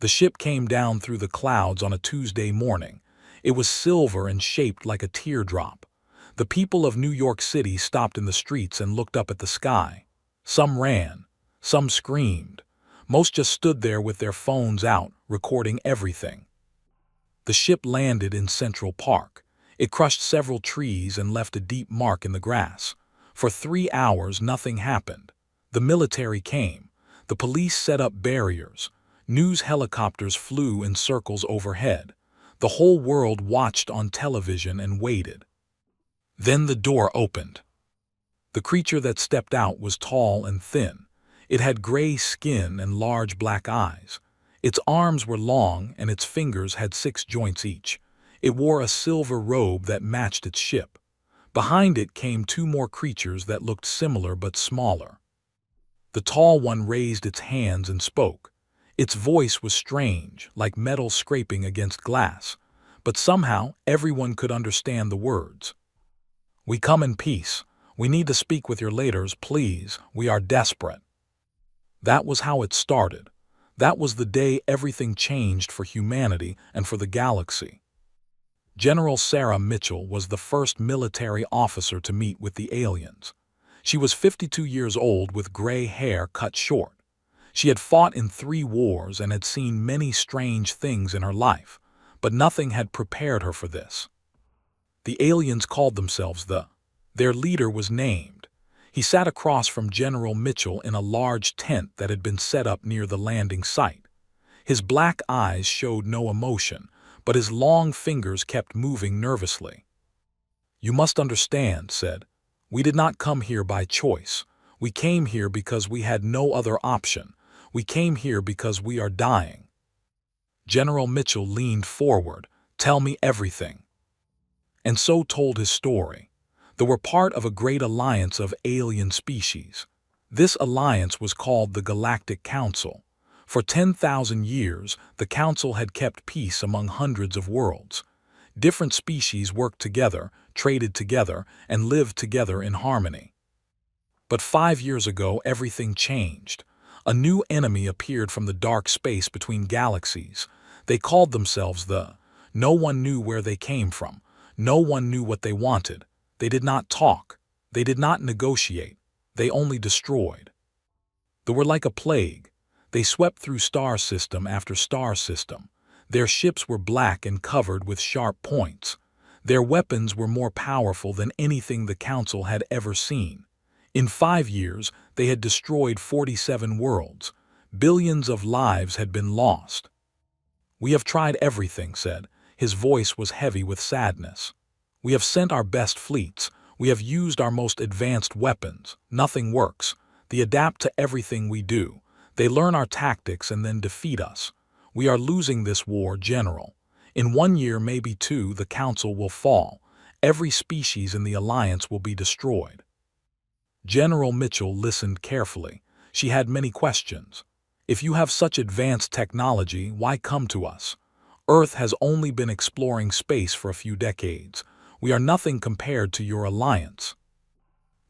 The ship came down through the clouds on a Tuesday morning. It was silver and shaped like a teardrop. The people of New York City stopped in the streets and looked up at the sky. Some ran, some screamed. Most just stood there with their phones out, recording everything. The ship landed in Central Park. It crushed several trees and left a deep mark in the grass. For 3 hours, nothing happened. The military came. The police set up barriers. News helicopters flew in circles overhead. The whole world watched on television and waited. Then the door opened. The creature that stepped out was tall and thin. It had gray skin and large black eyes. Its arms were long and its fingers had 6 joints each. It wore a silver robe that matched its ship. Behind it came 2 more creatures that looked similar but smaller. The tall one raised its hands and spoke. Its voice was strange, like metal scraping against glass, but somehow everyone could understand the words. "We come in peace. We need to speak with your leaders, please. We are desperate." That was how it started. That was the day everything changed for humanity and for the galaxy. General Sarah Mitchell was the first military officer to meet with the aliens. She was 52 years old with gray hair cut short. She had fought in 3 wars and had seen many strange things in her life, but nothing had prepared her for this. The aliens called themselves Their leader was named. He sat across from General Mitchell in a large tent that had been set up near the landing site. His black eyes showed no emotion, but his long fingers kept moving nervously. "You must understand," said. "We did not come here by choice. We came here because we had no other option. We came here because we are dying." General Mitchell leaned forward. "Tell me everything." And so told his story. They were part of a great alliance of alien species. This alliance was called the Galactic Council. For 10,000 years, the Council had kept peace among hundreds of worlds. Different species worked together, traded together, and lived together in harmony. But 5 years ago, everything changed. A new enemy appeared from the dark space between galaxies. They called themselves No one knew where they came from. No one knew what they wanted. They did not talk. They did not negotiate. They only destroyed. They were like a plague. They swept through star system after star system. Their ships were black and covered with sharp points. Their weapons were more powerful than anything the Council had ever seen. In 5 years, they had destroyed 47 worlds. Billions of lives had been lost. "We have tried everything," said. His voice was heavy with sadness. "We have sent our best fleets. We have used our most advanced weapons. Nothing works. They adapt to everything we do. They learn our tactics and then defeat us. We are losing this war, General. In 1 year, maybe 2, the Council will fall. Every species in the Alliance will be destroyed." General Mitchell listened carefully. She had many questions. "If you have such advanced technology, why come to us? Earth has only been exploring space for a few decades. We are nothing compared to your alliance."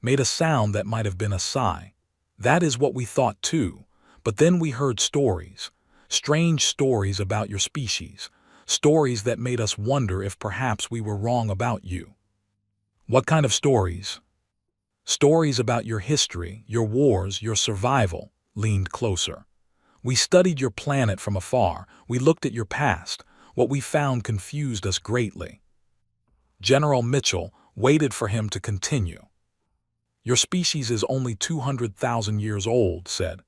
Made a sound that might have been a sigh. "That is what we thought too. But then we heard stories. Strange stories about your species. Stories that made us wonder if perhaps we were wrong about you." "What kind of stories?" "Stories about your history, your wars, your survival." Leaned closer. "We studied your planet from afar. We looked at your past. What we found confused us greatly." General Mitchell waited for him to continue. "Your species is only 200,000 years old," said.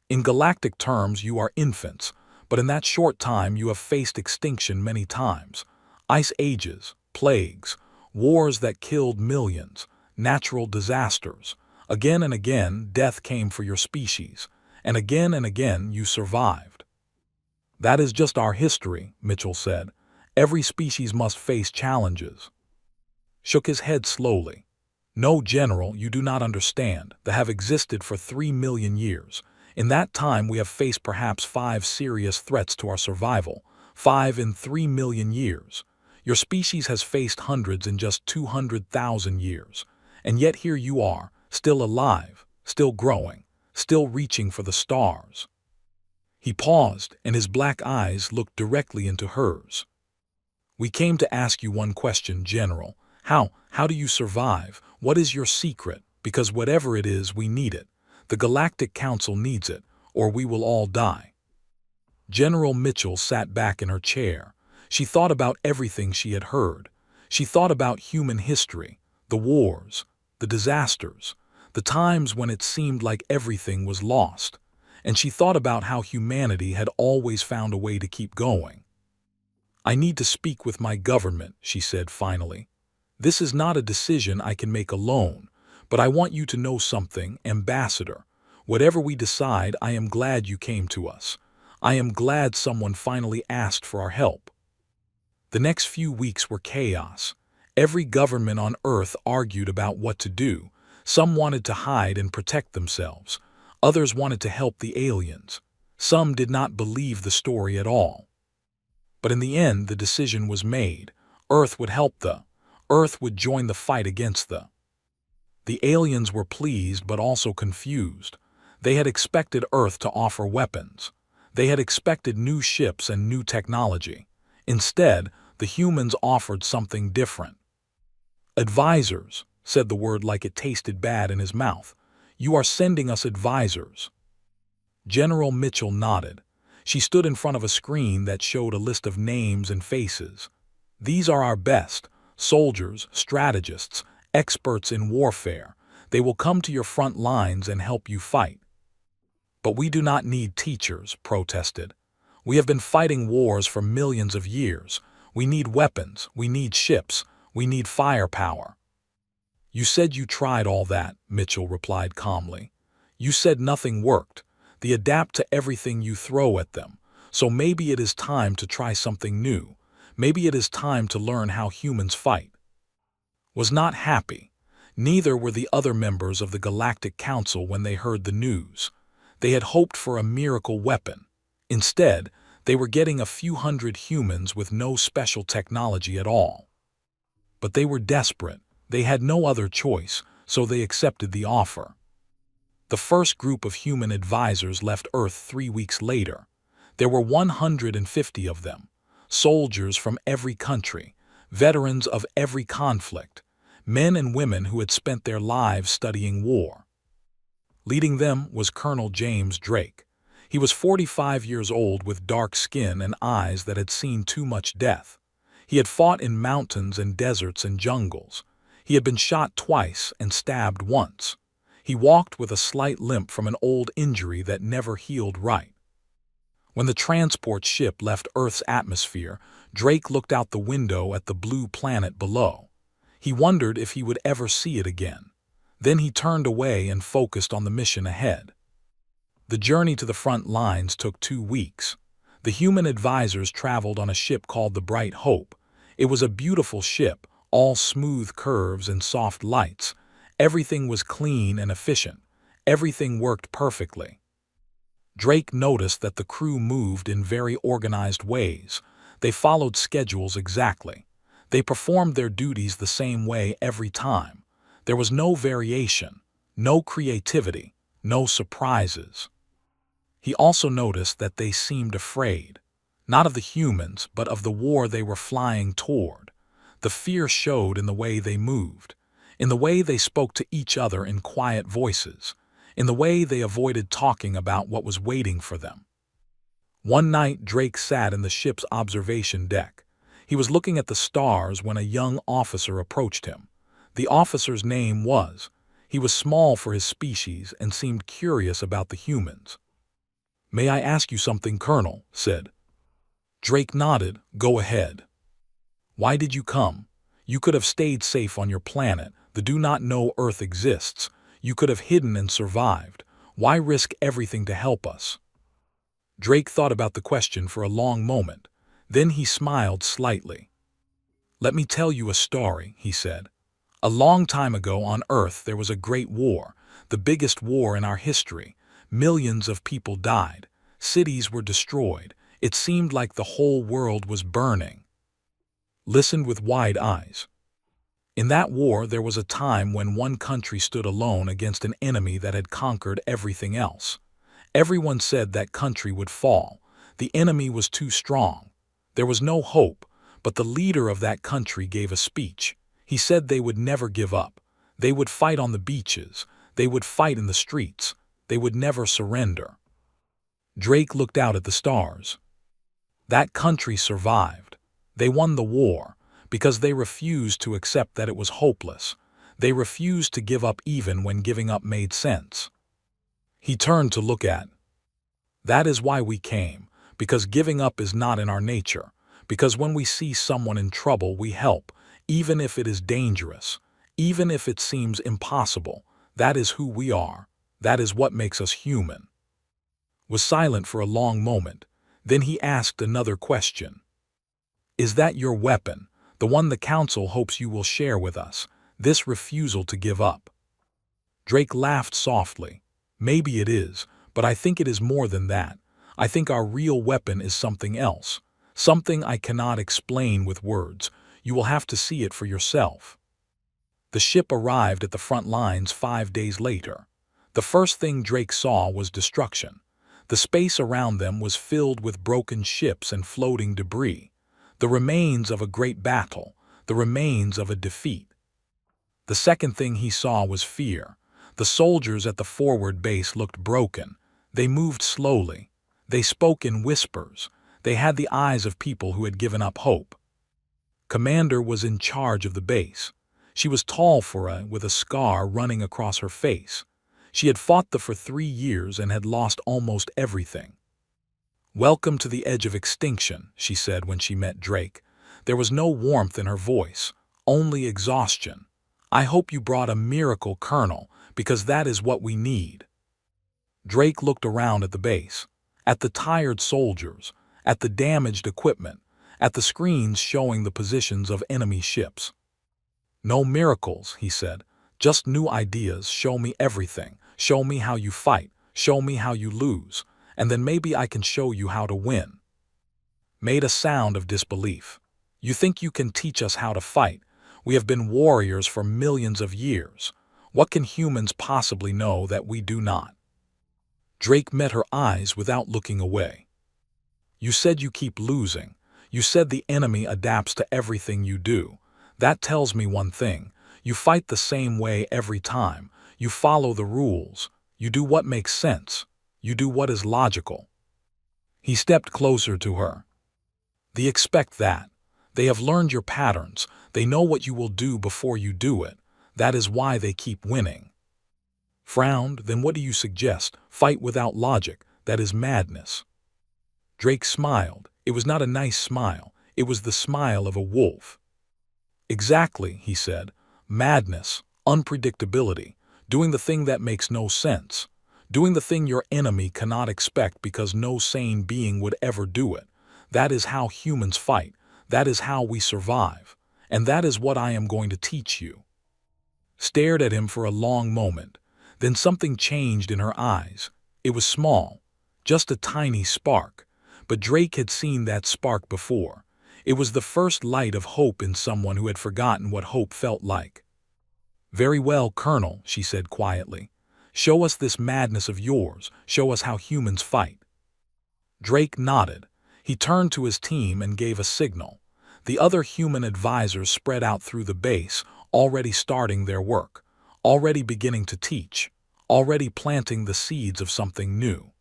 "In galactic terms, you are infants, but in that short time you have faced extinction many times. Ice ages, plagues, wars that killed millions, natural disasters. Again and again, death came for your species, and again you survived." "That is just our history," Mitchell said. "Every species must face challenges." Shook his head slowly. "No, General, you do not understand. They have existed for 3 million years. In that time we have faced perhaps 5 serious threats to our survival. 5 in 3 million years. Your species has faced hundreds in just 200,000 years. And yet here you are, still alive, still growing, still reaching for the stars." He paused, and his black eyes looked directly into hers. "We came to ask you one question, General. How do you survive? What is your secret? Because whatever it is, we need it. The Galactic Council needs it, or we will all die." General Mitchell sat back in her chair. She thought about everything she had heard. She thought about human history, the wars, the disasters, the times when it seemed like everything was lost. And she thought about how humanity had always found a way to keep going. "I need to speak with my government," she said finally. "This is not a decision I can make alone, but I want you to know something, Ambassador. Whatever we decide, I am glad you came to us. I am glad someone finally asked for our help." The next few weeks were chaos. Every government on Earth argued about what to do. Some wanted to hide and protect themselves. Others wanted to help the aliens. Some did not believe the story at all. But in the end, the decision was made. Earth would help Earth would join the fight against The aliens were pleased but also confused. They had expected Earth to offer weapons. They had expected new ships and new technology. Instead, the humans offered something different. "Advisors," said the word like it tasted bad in his mouth. "You are sending us advisors." General Mitchell nodded. She stood in front of a screen that showed a list of names and faces. "These are our best soldiers, strategists, experts in warfare. They will come to your front lines and help you fight." "But we do not need teachers," protested. "We have been fighting wars for millions of years. We need weapons, we need ships, we need firepower." "You said you tried all that," Mitchell replied calmly. "You said nothing worked. They adapt to everything you throw at them. So maybe it is time to try something new. Maybe it is time to learn how humans fight." Was not happy. Neither were the other members of the Galactic Council when they heard the news. They had hoped for a miracle weapon. Instead, they were getting a few hundred humans with no special technology at all. But they were desperate. They had no other choice, so they accepted the offer. The first group of human advisors left Earth 3 weeks later. There were 150 of them, soldiers from every country, veterans of every conflict, men and women who had spent their lives studying war. Leading them was Colonel James Drake. He was 45 years old with dark skin and eyes that had seen too much death. He had fought in mountains and deserts and jungles. He had been shot twice and stabbed once. He walked with a slight limp from an old injury that never healed right. When the transport ship left Earth's atmosphere, Drake looked out the window at the blue planet below. He wondered if he would ever see it again. Then he turned away and focused on the mission ahead. The journey to the front lines took 2 weeks. The human advisors traveled on a ship called the Bright Hope. It was a beautiful ship, all smooth curves and soft lights. Everything was clean and efficient. Everything worked perfectly. Drake noticed that the crew moved in very organized ways. They followed schedules exactly. They performed their duties the same way every time. There was no variation, no creativity, no surprises. He also noticed that they seemed afraid, not of the humans, but of the war they were flying toward. The fear showed in the way they moved, in the way they spoke to each other in quiet voices, in the way they avoided talking about what was waiting for them. One night, Drake sat in the ship's observation deck. He was looking at the stars when a young officer approached him. The officer's name was. He was small for his species and seemed curious about the humans. "May I ask you something, Colonel?" said. Drake nodded. "Go ahead." "Why did you come? You could have stayed safe on your planet. They do not know Earth exists. You could have hidden and survived. Why risk everything to help us?" Drake thought about the question for a long moment. Then he smiled slightly. "Let me tell you a story," he said. "A long time ago on Earth there was a great war, the biggest war in our history. Millions of people died. Cities were destroyed. It seemed like the whole world was burning." Listened with wide eyes. "In that war there was a time when one country stood alone against an enemy that had conquered everything else. Everyone said that country would fall. The enemy was too strong. There was no hope, but the leader of that country gave a speech. He said they would never give up. They would fight on the beaches. They would fight in the streets. They would never surrender. Drake looked out at the stars. That country survived. They won the war because they refused to accept that it was hopeless. They refused to give up even when giving up made sense. He turned to look at. That is why we came, because giving up is not in our nature, because when we see someone in trouble we help, even if it is dangerous, even if it seems impossible. That is who we are. That is what makes us human. Was silent for a long moment. Then he asked another question. Is that your weapon, the one the council hopes you will share with us, this refusal to give up? Drake laughed softly. Maybe it is, but I think it is more than that. I think our real weapon is something else, something I cannot explain with words. You will have to see it for yourself. The ship arrived at the front lines 5 days later. The first thing Drake saw was destruction. The space around them was filled with broken ships and floating debris, the remains of a great battle, the remains of a defeat. The second thing he saw was fear. The soldiers at the forward base looked broken. They moved slowly. They spoke in whispers. They had the eyes of people who had given up hope. Commander was in charge of the base. She was tall with a scar running across her face. She had fought for 3 years and had lost almost everything. Welcome to the edge of extinction, she said when she met Drake. There was no warmth in her voice, only exhaustion. I hope you brought a miracle, Colonel, because that is what we need. Drake looked around at the base, at the tired soldiers, at the damaged equipment, at the screens showing the positions of enemy ships. No miracles, he said, just new ideas. Show me everything. Show me how you fight. Show me how you lose. And then maybe I can show you how to win. Made a sound of disbelief. You think you can teach us how to fight? We have been warriors for millions of years. What can humans possibly know that we do not? Drake met her eyes without looking away. You said you keep losing. You said the enemy adapts to everything you do. That tells me one thing. You fight the same way every time. You follow the rules. You do what makes sense. You do what is logical. He stepped closer to her. They expect that. They have learned your patterns. They know what you will do before you do it. That is why they keep winning. Frowned, then what do you suggest? Fight without logic. That is madness. Drake smiled. It was not a nice smile. It was the smile of a wolf. Exactly, he said. Madness, unpredictability, doing the thing that makes no sense, doing the thing your enemy cannot expect because no sane being would ever do it. That is how humans fight. That is how we survive. And that is what I am going to teach you. Stared at him for a long moment. Then something changed in her eyes. It was small, just a tiny spark. But Drake had seen that spark before. It was the first light of hope in someone who had forgotten what hope felt like. Very well, Colonel, she said quietly. Show us this madness of yours. Show us how humans fight. Drake nodded. He turned to his team and gave a signal. The other human advisors spread out through the base, already starting their work, already beginning to teach, already planting the seeds of something new.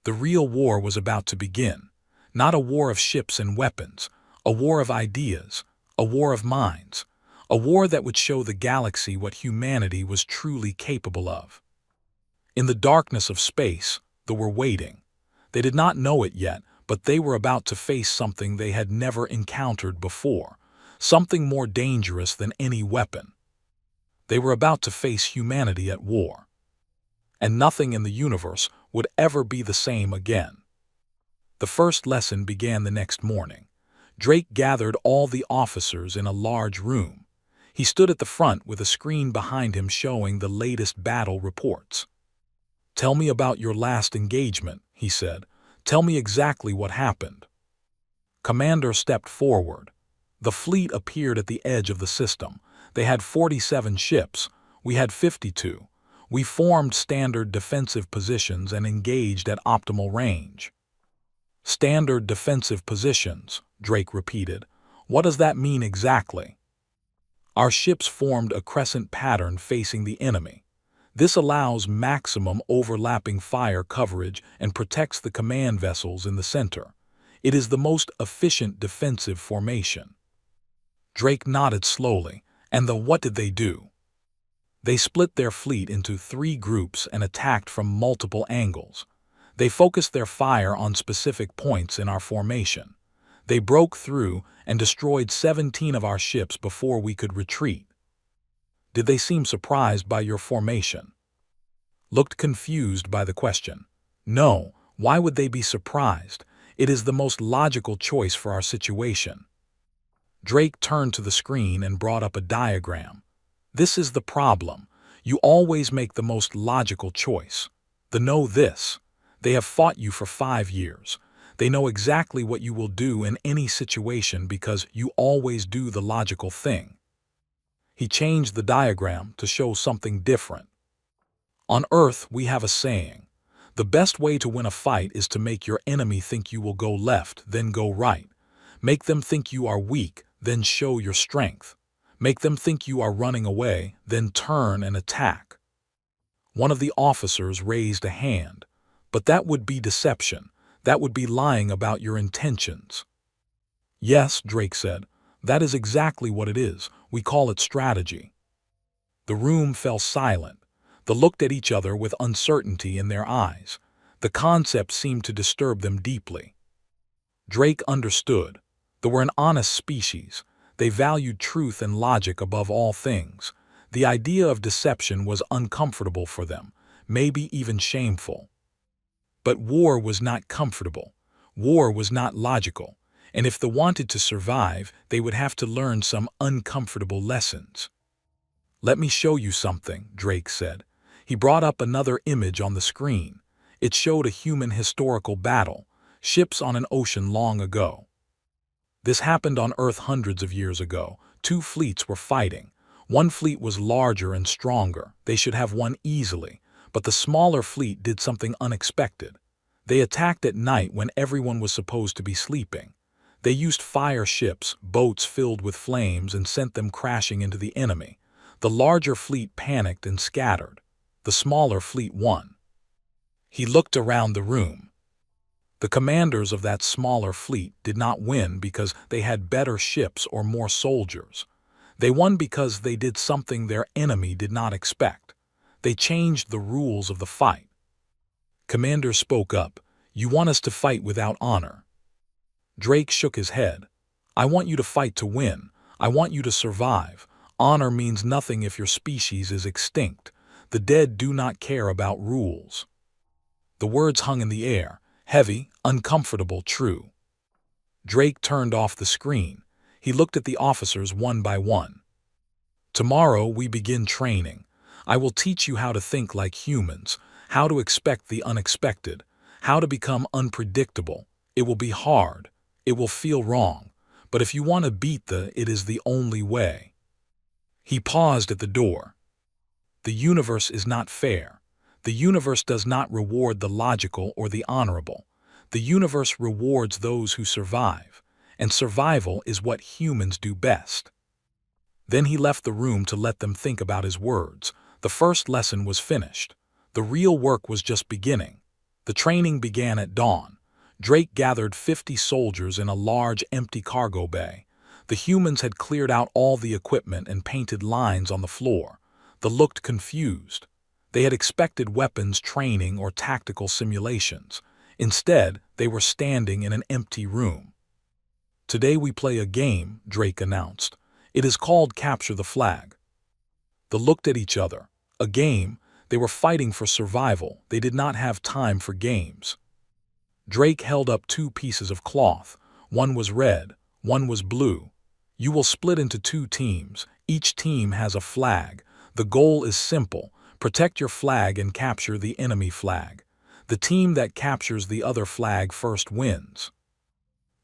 The real war was about to begin. Not a war of ships and weapons, a war of ideas, a war of minds, a war that would show the galaxy what humanity was truly capable of. In the darkness of space, they were waiting. They did not know it yet, but they were about to face something they had never encountered before, something more dangerous than any weapon. They were about to face humanity at war. And nothing in the universe would ever be the same again. The first lesson began the next morning. Drake gathered all the officers in a large room. He stood at the front with a screen behind him showing the latest battle reports. Tell me about your last engagement, he said. Tell me exactly what happened. Commander stepped forward. The fleet appeared at the edge of the system. They had 47 ships. We had 52. We formed standard defensive positions and engaged at optimal range. Standard defensive positions, Drake repeated. What does that mean exactly? Our ships formed a crescent pattern facing the enemy. This allows maximum overlapping fire coverage and protects the command vessels in the center. It is the most efficient defensive formation. Drake nodded slowly. And what did they do? They split their fleet into 3 groups and attacked from multiple angles. They focused their fire on specific points in our formation. They broke through and destroyed 17 of our ships before we could retreat. Did they seem surprised by your formation? Looked confused by the question. No, why would they be surprised? It is the most logical choice for our situation. Drake turned to the screen and brought up a diagram. This is the problem. You always make the most logical choice. Know this. They have fought you for 5 years. They know exactly what you will do in any situation because you always do the logical thing. He changed the diagram to show something different. On Earth, we have a saying. The best way to win a fight is to make your enemy think you will go left, then go right. Make them think you are weak, then show your strength. Make them think you are running away, then turn and attack. One of the officers raised a hand. But that would be deception. That would be lying about your intentions. Yes, Drake said. That is exactly what it is. We call it strategy. The room fell silent. They looked at each other with uncertainty in their eyes. The concept seemed to disturb them deeply. Drake understood. They were an honest species. They valued truth and logic above all things. The idea of deception was uncomfortable for them, maybe even shameful. But war was not comfortable. War was not logical. And if they wanted to survive, they would have to learn some uncomfortable lessons. Let me show you something, Drake said. He brought up another image on the screen. It showed a human historical battle, ships on an ocean long ago. This happened on Earth hundreds of years ago. 2 fleets were fighting. One fleet was larger and stronger. They should have won easily. But the smaller fleet did something unexpected. They attacked at night when everyone was supposed to be sleeping. They used fire ships, boats filled with flames, and sent them crashing into the enemy. The larger fleet panicked and scattered. The smaller fleet won. He looked around the room. The commanders of that smaller fleet did not win because they had better ships or more soldiers. They won because they did something their enemy did not expect. They changed the rules of the fight. Commander spoke up. You want us to fight without honor. Drake shook his head. I want you to fight to win. I want you to survive. Honor means nothing if your species is extinct. The dead do not care about rules. The words hung in the air, heavy, uncomfortable, true. Drake turned off the screen. He looked at the officers one by one. Tomorrow we begin training. I will teach you how to think like humans, how to expect the unexpected, how to become unpredictable. It will be hard. It will feel wrong. But if you want to beat it is the only way. He paused at the door. The universe is not fair. The universe does not reward the logical or the honorable. The universe rewards those who survive, and survival is what humans do best. Then he left the room to let them think about his words. The first lesson was finished. The real work was just beginning. The training began at dawn. Drake gathered 50 soldiers in a large, empty cargo bay. The humans had cleared out all the equipment and painted lines on the floor. They looked confused. They had expected weapons training or tactical simulations. Instead, they were standing in an empty room. Today we play a game, Drake announced. It is called Capture the Flag. They looked at each other. A game? They were fighting for survival. They did not have time for games. Drake held up 2 pieces of cloth. One was red, one was blue. You will split into 2 teams. Each team has a flag. The goal is simple. Protect your flag and capture the enemy flag. The team that captures the other flag first wins.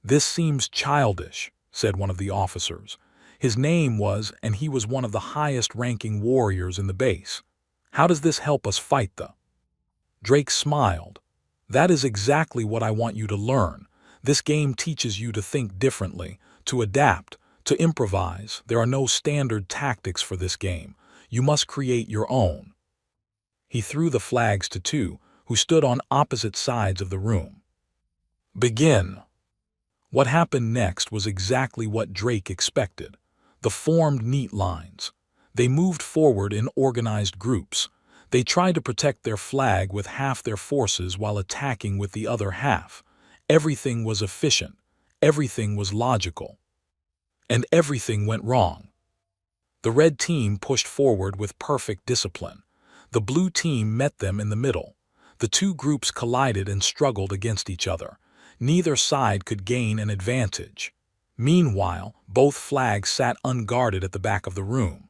This seems childish, said one of the officers. His name was, and he was one of the highest-ranking warriors in the base. How does this help us fight the? Drake smiled. That is exactly what I want you to learn. This game teaches you to think differently, to adapt, to improvise. There are no standard tactics for this game. You must create your own. He threw the flags to two, who stood on opposite sides of the room. Begin. What happened next was exactly what Drake expected. The formed neat lines. They moved forward in organized groups. They tried to protect their flag with half their forces while attacking with the other half. Everything was efficient. Everything was logical. And everything went wrong. The red team pushed forward with perfect discipline. The blue team met them in the middle. The two groups collided and struggled against each other. Neither side could gain an advantage. Meanwhile, both flags sat unguarded at the back of the room.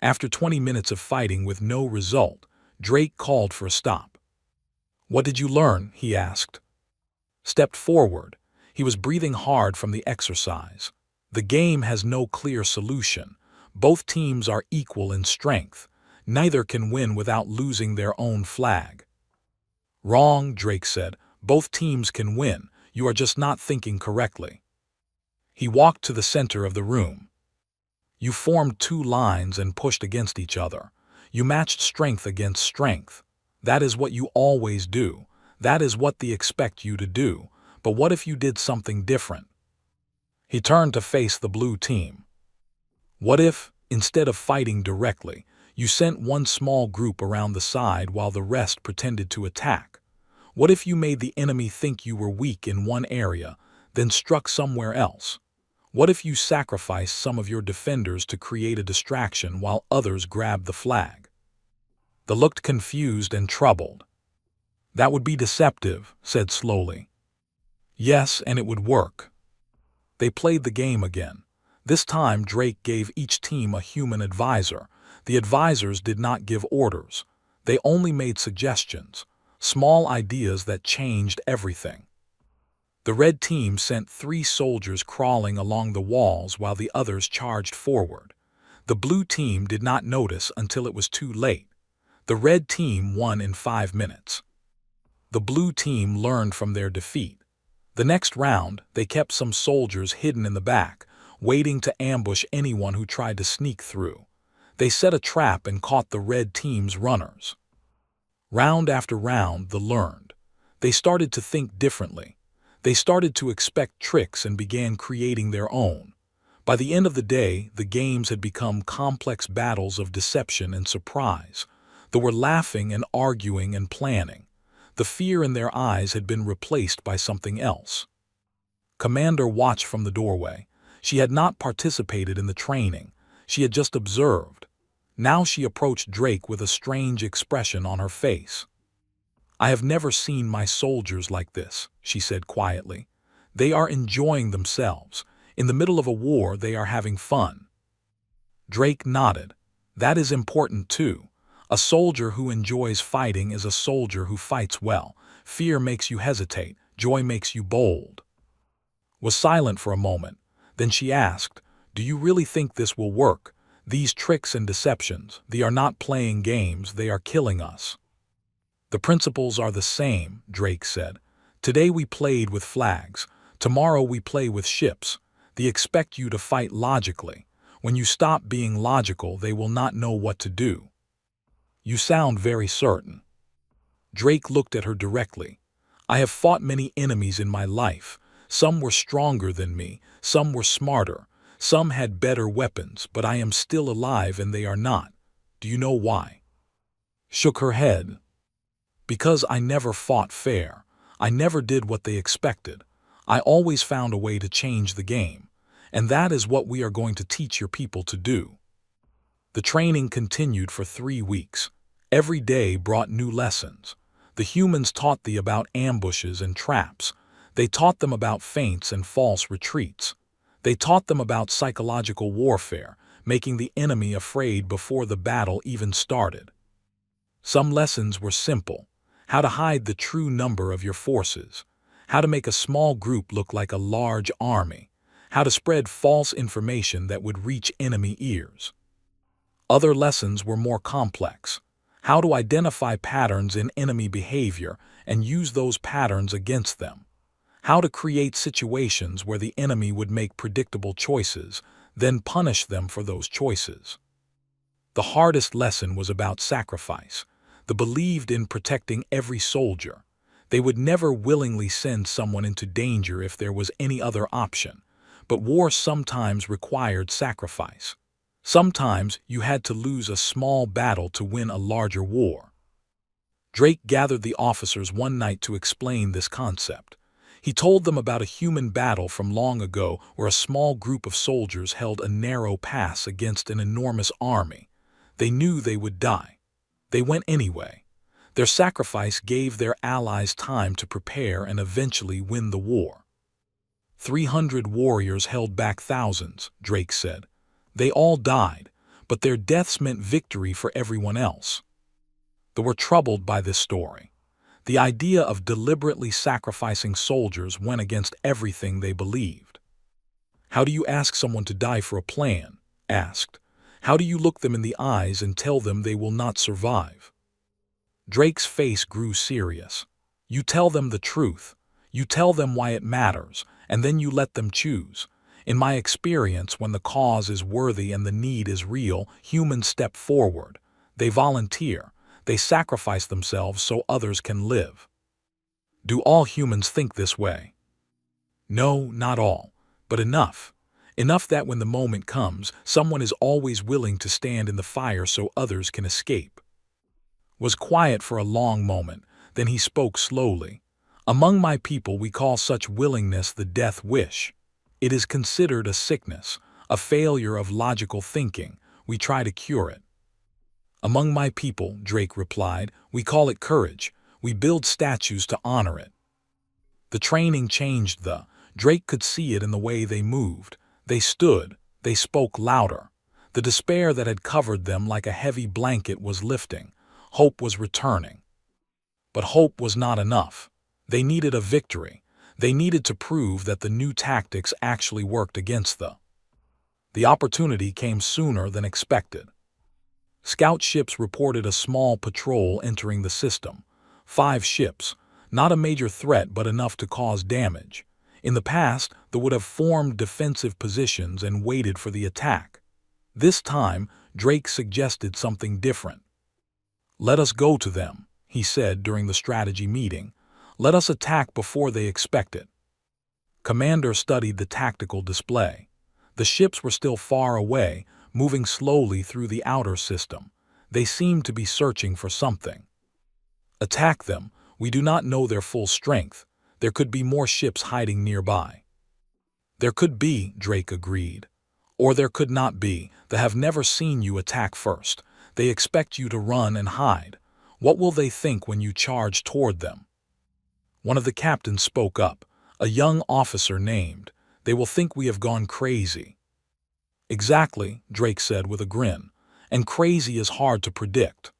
After 20 minutes of fighting with no result, Drake called for a stop. "What did you learn?" he asked. Stepped forward. He was breathing hard from the exercise. The game has no clear solution. Both teams are equal in strength. Neither can win without losing their own flag. "Wrong," Drake said. "Both teams can win. You are just not thinking correctly." He walked to the center of the room. You formed two lines and pushed against each other. You matched strength against strength. That is what you always do. That is what they expect you to do. But what if you did something different? He turned to face the blue team. What if, instead of fighting directly, you sent one small group around the side while the rest pretended to attack? What if you made the enemy think you were weak in one area, then struck somewhere else? What if you sacrificed some of your defenders to create a distraction while others grabbed the flag? They looked confused and troubled. "That would be deceptive," said slowly. "Yes, and it would work." They played the game again. This time Drake gave each team a human advisor. The advisors did not give orders. They only made suggestions, small ideas that changed everything. The red team sent 3 soldiers crawling along the walls while the others charged forward. The blue team did not notice until it was too late. The red team won in 5 minutes. The blue team learned from their defeat. The next round, they kept some soldiers hidden in the back, waiting to ambush anyone who tried to sneak through. They set a trap and caught the red team's runners. Round after round, they learned. They started to think differently. They started to expect tricks and began creating their own. By the end of the day, the games had become complex battles of deception and surprise. They were laughing and arguing and planning. The fear in their eyes had been replaced by something else. Commander watched from the doorway. She had not participated in the training. She had just observed. Now she approached Drake with a strange expression on her face. "I have never seen my soldiers like this," she said quietly. "They are enjoying themselves. In the middle of a war, they are having fun." Drake nodded. "That is important too. A soldier who enjoys fighting is a soldier who fights well. Fear makes you hesitate. Joy makes you bold." Was silent for a moment. Then she asked, "Do you really think this will work? These tricks and deceptions, they are not playing games, they are killing us." "The principles are the same," Drake said. "Today we played with flags. Tomorrow we play with ships. They expect you to fight logically. When you stop being logical, they will not know what to do." "You sound very certain." Drake looked at her directly. "I have fought many enemies in my life. Some were stronger than me, some were smarter, some had better weapons, but I am still alive and they are not. Do you know why?" Shook her head. "Because I never fought fair. I never did what they expected. I always found a way to change the game. And that is what we are going to teach your people to do." The training continued for 3 weeks. Every day brought new lessons. The humans taught them about ambushes and traps. They taught them about feints and false retreats. They taught them about psychological warfare, making the enemy afraid before the battle even started. Some lessons were simple: how to hide the true number of your forces, how to make a small group look like a large army, how to spread false information that would reach enemy ears. Other lessons were more complex. how to identify patterns in enemy behavior and use those patterns against them, how to create situations where the enemy would make predictable choices, then punish them for those choices. The hardest lesson was about sacrifice. They believed in protecting every soldier. They would never willingly send someone into danger if there was any other option, but war sometimes required sacrifice. Sometimes you had to lose a small battle to win a larger war. Drake gathered the officers one night to explain this concept. He told them about a human battle from long ago where a small group of soldiers held a narrow pass against an enormous army. They knew they would die. They went anyway. Their sacrifice gave their allies time to prepare and eventually win the war. 300 warriors held back thousands, Drake said. They all died, but their deaths meant victory for everyone else. They were troubled by this story. The idea of deliberately sacrificing soldiers went against everything they believed. How do you ask someone to die for a plan? Asked. How do you look them in the eyes and tell them they will not survive? Drake's face grew serious. You tell them the truth. You tell them why it matters, and then you let them choose. In my experience, when the cause is worthy and the need is real, humans step forward. They volunteer. They sacrifice themselves so others can live. Do all humans think this way? No, not all, but enough. Enough that when the moment comes, someone is always willing to stand in the fire so others can escape. Was quiet for a long moment, then he spoke slowly. Among my people we call such willingness the death wish. It is considered a sickness, a failure of logical thinking. We try to cure it. Among my people, Drake replied, we call it courage. We build statues to honor it. The training changed Drake could see it in the way they moved. They stood. They spoke louder. The despair that had covered them like a heavy blanket was lifting. Hope was returning. But hope was not enough. They needed a victory. They needed to prove that the new tactics actually worked against them. The opportunity came sooner than expected. Scout ships reported a small patrol entering the system. 5 ships, not a major threat but enough to cause damage. In the past, they would have formed defensive positions and waited for the attack. This time, Drake suggested something different. Let us go to them, he said during the strategy meeting. Let us attack before they expect it. Commander studied the tactical display. The ships were still far away, moving slowly through the outer system. They seemed to be searching for something. Attack them. We do not know their full strength. There could be more ships hiding nearby. There could be, Drake agreed. Or there could not be. They have never seen you attack first. They expect you to run and hide. What will they think when you charge toward them? One of the captains spoke up, a young officer named. They will think we have gone crazy. Exactly, Drake said with a grin, and crazy is hard to predict.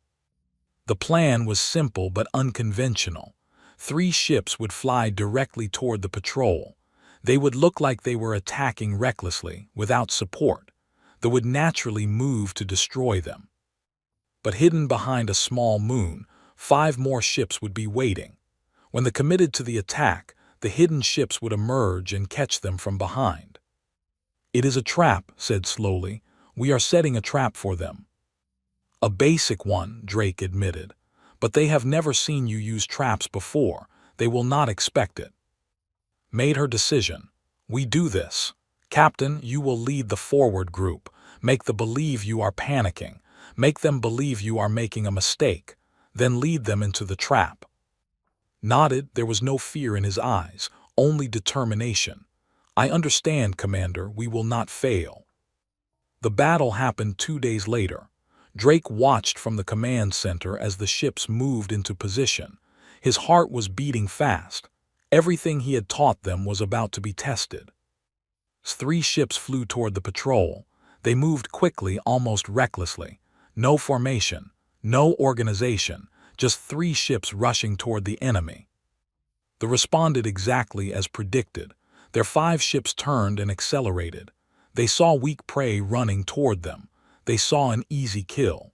The plan was simple but unconventional. 3 ships would fly directly toward the patrol. They would look like they were attacking recklessly, without support. They would naturally move to destroy them. But hidden behind a small moon, 5 more ships would be waiting. When they committed to the attack, the hidden ships would emerge and catch them from behind. It is a trap, said slowly. We are setting a trap for them. A basic one, Drake admitted. But they have never seen you use traps before. They will not expect it. Made her decision. We do this. Captain, you will lead the forward group. Make them believe you are panicking. Make them believe you are making a mistake. Then lead them into the trap. Nodded, there was no fear in his eyes, only determination. I understand, Commander, we will not fail. The battle happened 2 days later. Drake watched from the command center as the ships moved into position. His heart was beating fast. Everything he had taught them was about to be tested. 3 ships flew toward the patrol. They moved quickly, almost recklessly. No formation, no organization, just 3 ships rushing toward the enemy. They responded exactly as predicted. Their 5 ships turned and accelerated. They saw weak prey running toward them. They saw an easy kill.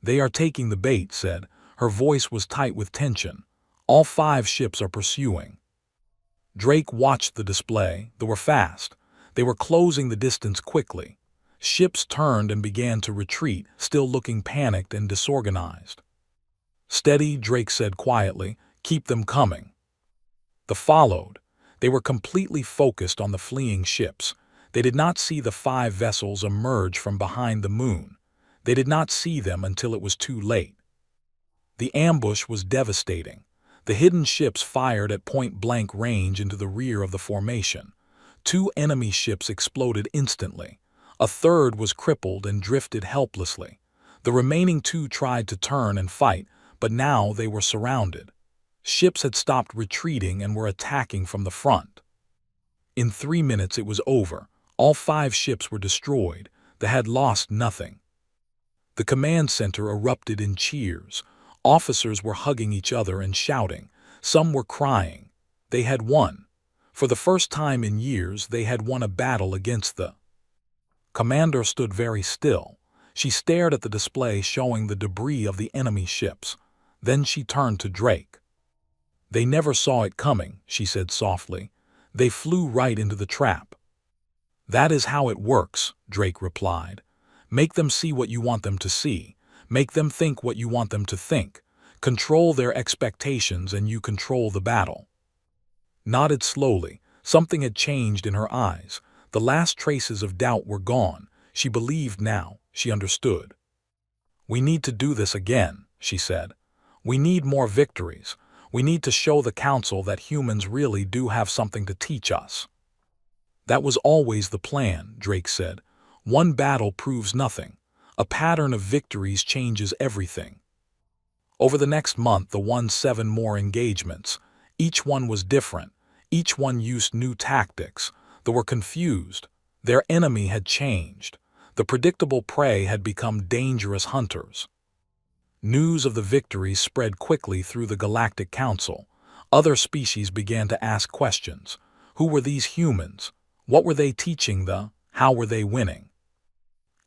They are taking the bait, said. Her voice was tight with tension. All 5 ships are pursuing. Drake watched the display. They were fast. They were closing the distance quickly. Ships turned and began to retreat, still looking panicked and disorganized. Steady, Drake said quietly. Keep them coming. They followed. They were completely focused on the fleeing ships. They did not see the 5 vessels emerge from behind the moon. They did not see them until it was too late. The ambush was devastating. The hidden ships fired at point-blank range into the rear of the formation. 2 enemy ships exploded instantly. A third was crippled and drifted helplessly. The remaining 2 tried to turn and fight, but now they were surrounded. Ships had stopped retreating and were attacking from the front. In 3 minutes it was over. All 5 ships were destroyed. They had lost nothing. The command center erupted in cheers. Officers were hugging each other and shouting. Some were crying. They had won. For the first time in years, they had won a battle against the commander. Stood very still. She stared at the display showing the debris of the enemy ships. Then she turned to Drake. They never saw it coming, she said softly. They flew right into the trap. That is how it works, Drake replied. Make them see what you want them to see. Make them think what you want them to think. Control their expectations and you control the battle. Nodded slowly. Something had changed in her eyes. The last traces of doubt were gone. She believed now. She understood. We need to do this again, she said. We need more victories. We need to show the Council that humans really do have something to teach us. That was always the plan, Drake said. One battle proves nothing. A pattern of victories changes everything. Over the next month, they won 7 more engagements. Each one was different. Each one used new tactics. They were confused. Their enemy had changed. The predictable prey had become dangerous hunters. News of the victories spread quickly through the Galactic Council. Other species began to ask questions. Who were these humans? What were they teaching how were they winning?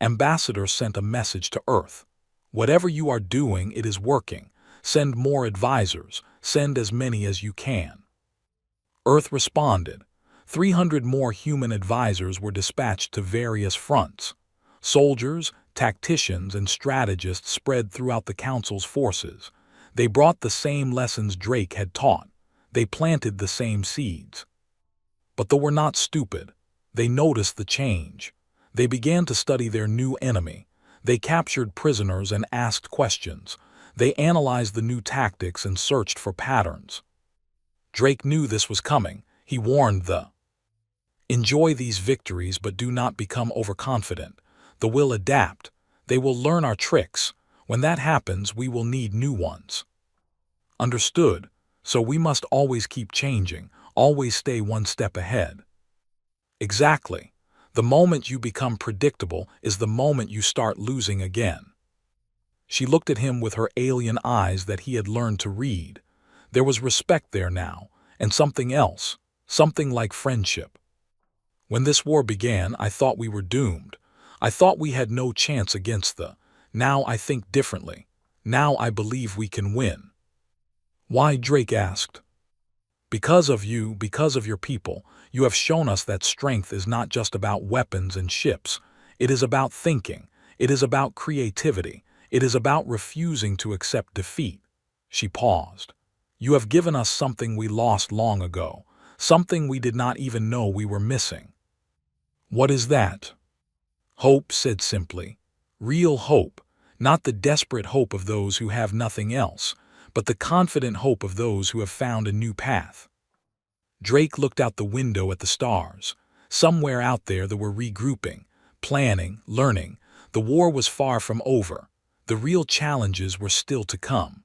Ambassadors sent a message to Earth. Whatever you are doing, it is working. Send more advisors. Send as many as you can. Earth responded. 300 more human advisors were dispatched to various fronts. Soldiers, tacticians, and strategists spread throughout the Council's forces. They brought the same lessons Drake had taught. They planted the same seeds. But they were not stupid. They noticed the change. They began to study their new enemy. They captured prisoners and asked questions. They analyzed the new tactics and searched for patterns. Drake knew this was coming. He warned enjoy these victories, but do not become overconfident. They will adapt. They will learn our tricks. When that happens, we will need new ones. Understood. So we must always keep changing, always stay one step ahead. Exactly. The moment you become predictable is the moment you start losing again. She looked at him with her alien eyes that he had learned to read. There was respect there now, and something else, something like friendship. When this war began, I thought we were doomed. I thought we had no chance against Now I think differently. Now I believe we can win. Why? Drake asked. Because of you, because of your people, you have shown us that strength is not just about weapons and ships. It is about thinking. It is about creativity. It is about refusing to accept defeat. She paused. You have given us something we lost long ago, something we did not even know we were missing. What is that? Hope, said simply. Real hope, not the desperate hope of those who have nothing else, but the confident hope of those who have found a new path. Drake looked out the window at the stars. Somewhere out there they were regrouping, planning, learning. The war was far from over. The real challenges were still to come.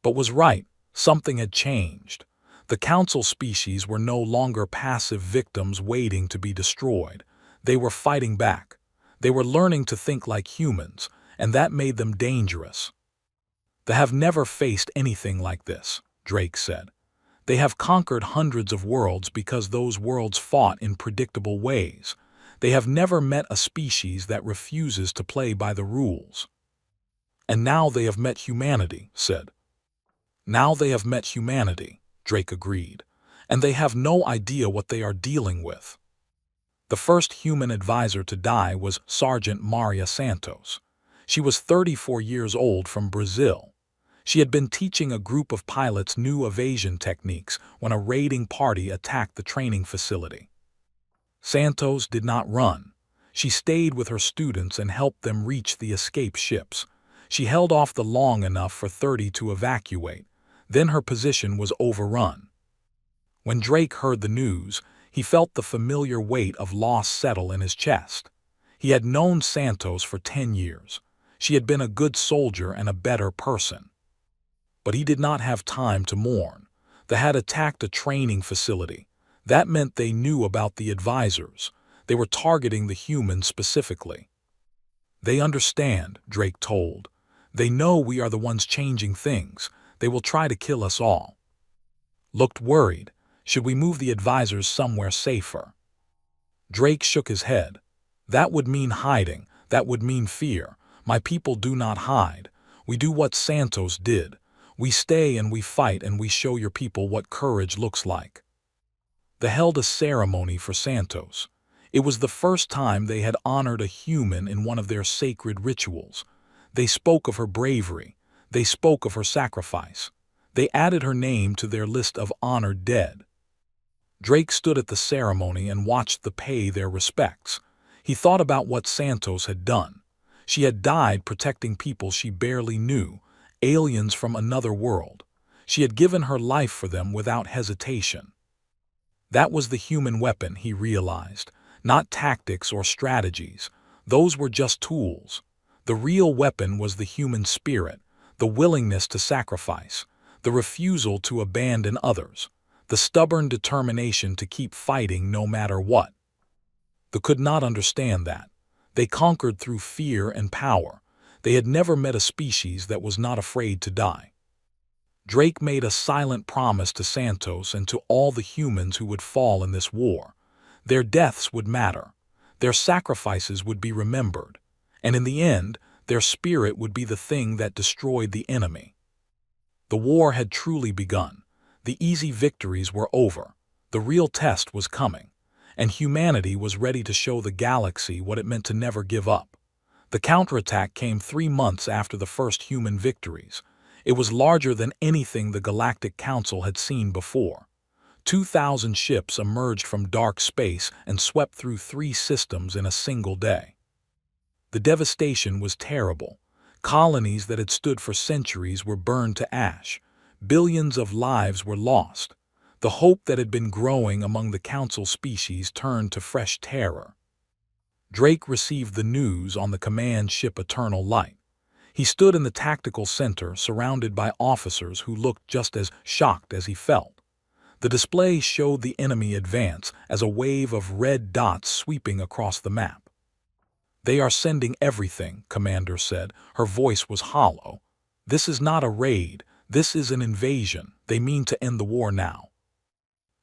But was right, something had changed. The Council species were no longer passive victims waiting to be destroyed. They were fighting back. They were learning to think like humans, and that made them dangerous. They have never faced anything like this, Drake said. They have conquered hundreds of worlds because those worlds fought in predictable ways. They have never met a species that refuses to play by the rules. And now they have met humanity, said. Now they have met humanity, Drake agreed, and they have no idea what they are dealing with. The first human advisor to die was Sergeant Maria Santos. She was 34 years old from Brazil. She had been teaching a group of pilots new evasion techniques when a raiding party attacked the training facility. Santos did not run. She stayed with her students and helped them reach the escape ships. She held off long enough for 30 to evacuate. Then her position was overrun. When Drake heard the news, he felt the familiar weight of loss settle in his chest. He had known Santos for 10 years. She had been a good soldier and a better person. But he did not have time to mourn. They had attacked a training facility. That meant they knew about the advisors. They were targeting the humans specifically. They understand, Drake told. They know we are the ones changing things. They will try to kill us all. Looked worried. Should we move the advisors somewhere safer? Drake shook his head. That would mean hiding. That would mean fear. My people do not hide. We do what Santos did. We stay and we fight and we show your people what courage looks like. They held a ceremony for Santos. It was the first time they had honored a human in one of their sacred rituals. They spoke of her bravery. They spoke of her sacrifice. They added her name to their list of honored dead. Drake stood at the ceremony and watched them pay their respects. He thought about what Santos had done. She had died protecting people she barely knew, aliens from another world. She had given her life for them without hesitation. That was the human weapon, he realized, not tactics or strategies. Those were just tools. The real weapon was the human spirit, the willingness to sacrifice, the refusal to abandon others, the stubborn determination to keep fighting no matter what. They could not understand that. They conquered through fear and power. They had never met a species that was not afraid to die. Drake made a silent promise to Santos and to all the humans who would fall in this war. Their deaths would matter. Their sacrifices would be remembered. And in the end, their spirit would be the thing that destroyed the enemy. The war had truly begun. The easy victories were over. The real test was coming. And humanity was ready to show the galaxy what it meant to never give up. The counterattack came 3 months after the first human victories. It was larger than anything the Galactic Council had seen before. 2,000 ships emerged from dark space and swept through 3 systems in a single day. The devastation was terrible. Colonies that had stood for centuries were burned to ash. Billions of lives were lost. The hope that had been growing among the Council species turned to fresh terror. Drake received the news on the command ship Eternal Light. He stood in the tactical center, surrounded by officers who looked just as shocked as he felt. The display showed the enemy advance as a wave of red dots sweeping across the map. "They are sending everything," Commander said. Her voice was hollow. "This is not a raid. This is an invasion. They mean to end the war now."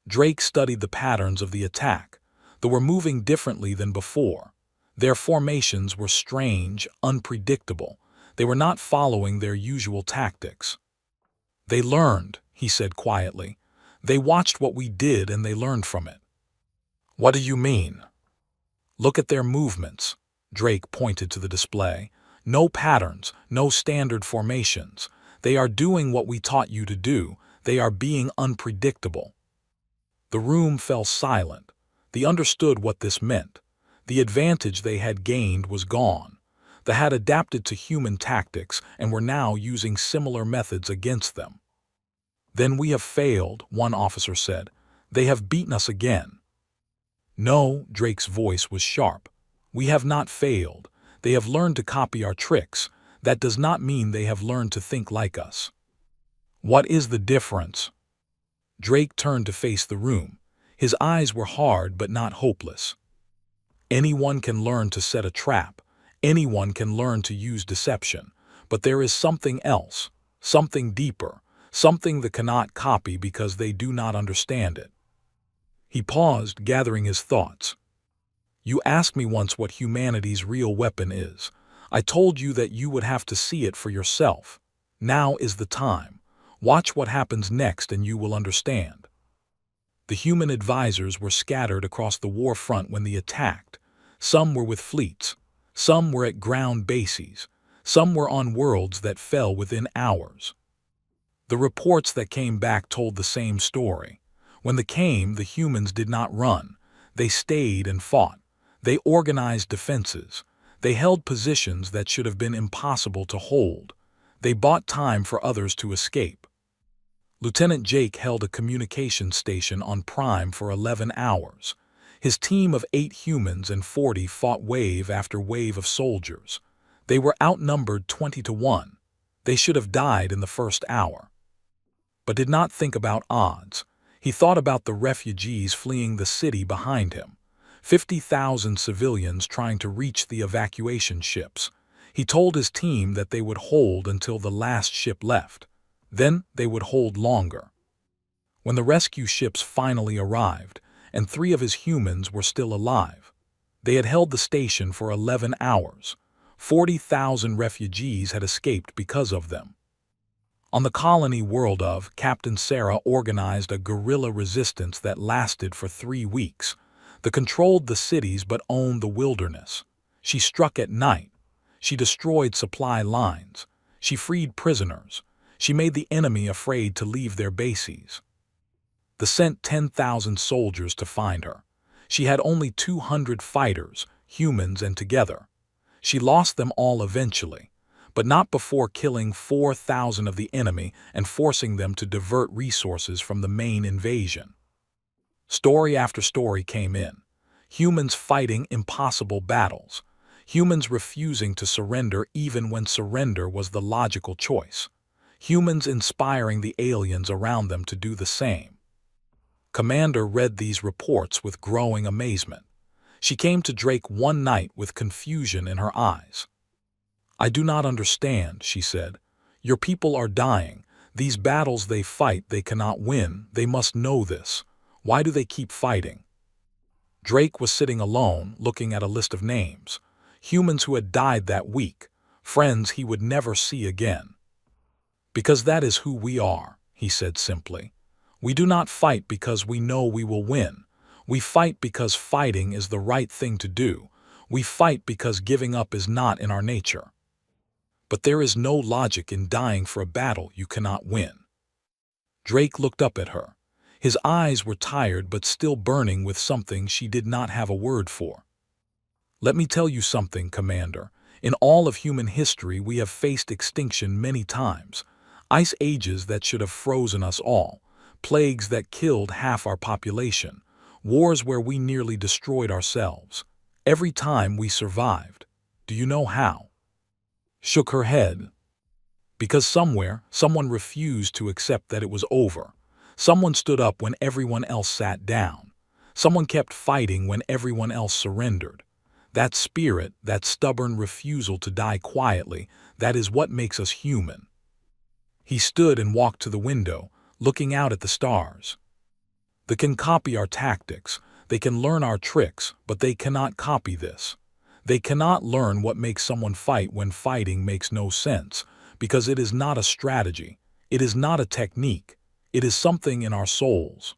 Drake studied the patterns of the attack. They were moving differently than before. Their formations were strange, unpredictable. They were not following their usual tactics. "They learned," he said quietly. "They watched what we did and they learned from it." "What do you mean?" "Look at their movements." Drake pointed to the display. "No patterns, no standard formations. They are doing what we taught you to do. They are being unpredictable." The room fell silent. They understood what this meant. The advantage they had gained was gone. They had adapted to human tactics and were now using similar methods against them. "Then we have failed," one officer said. "They have beaten us again." "No," Drake's voice was sharp. "We have not failed. They have learned to copy our tricks. That does not mean they have learned to think like us." "What is the difference?" Drake turned to face the room. His eyes were hard but not hopeless. "Anyone can learn to set a trap. Anyone can learn to use deception. But there is something else, something deeper, something they cannot copy because they do not understand it." He paused, gathering his thoughts. "You asked me once what humanity's real weapon is. I told you that you would have to see it for yourself. Now is the time. Watch what happens next and you will understand. The human advisors were scattered across the war front when they attacked. Some were with fleets. Some were at ground bases. Some were on worlds that fell within hours. The reports that came back told the same story. When they came, the humans did not run. They stayed and fought. They organized defenses. They held positions that should have been impossible to hold. They bought time for others to escape. Lieutenant Jake held a communication station on Prime for 11 hours. His team of 8 humans and 40 fought wave after wave of soldiers. They were outnumbered 20 to 1. They should have died in the first hour. But did not think about odds. He thought about the refugees fleeing the city behind him. 50,000 civilians trying to reach the evacuation ships. He told his team that they would hold until the last ship left. Then they would hold longer. When the rescue ships finally arrived, and 3 of his humans were still alive, they had held the station for 11 hours. 40,000 refugees had escaped because of them. On the colony world of, Captain Sarah organized a guerrilla resistance that lasted for 3 weeks. They controlled the cities but owned the wilderness. She struck at night. She destroyed supply lines. She freed prisoners. She made the enemy afraid to leave their bases. They sent 10,000 soldiers to find her. She had only 200 fighters, humans and together. She lost them all eventually, but not before killing 4,000 of the enemy and forcing them to divert resources from the main invasion. Story after story came in. Humans fighting impossible battles. Humans refusing to surrender even when surrender was the logical choice. Humans inspiring the aliens around them to do the same. Commander read these reports with growing amazement. She came to Drake one night with confusion in her eyes. "I do not understand," she said. "Your people are dying. These battles they fight they cannot win. They must know this. Why do they keep fighting?" Drake was sitting alone, looking at a list of names. Humans who had died that week. Friends he would never see again. "Because that is who we are," he said simply. "We do not fight because we know we will win. We fight because fighting is the right thing to do. We fight because giving up is not in our nature. But there is no logic in dying for a battle you cannot win." Drake looked up at her. His eyes were tired but still burning with something she did not have a word for. "Let me tell you something, Commander. In all of human history we have faced extinction many times. Ice ages that should have frozen us all. Plagues that killed half our population. Wars where we nearly destroyed ourselves. Every time we survived. Do you know how?" Shook her head. "Because somewhere, someone refused to accept that it was over. Someone stood up when everyone else sat down. Someone kept fighting when everyone else surrendered. That spirit, that stubborn refusal to die quietly, that is what makes us human." He stood and walked to the window, looking out at the stars. "They can copy our tactics, they can learn our tricks, but they cannot copy this. They cannot learn what makes someone fight when fighting makes no sense, because it is not a strategy, it is not a technique, it is something in our souls."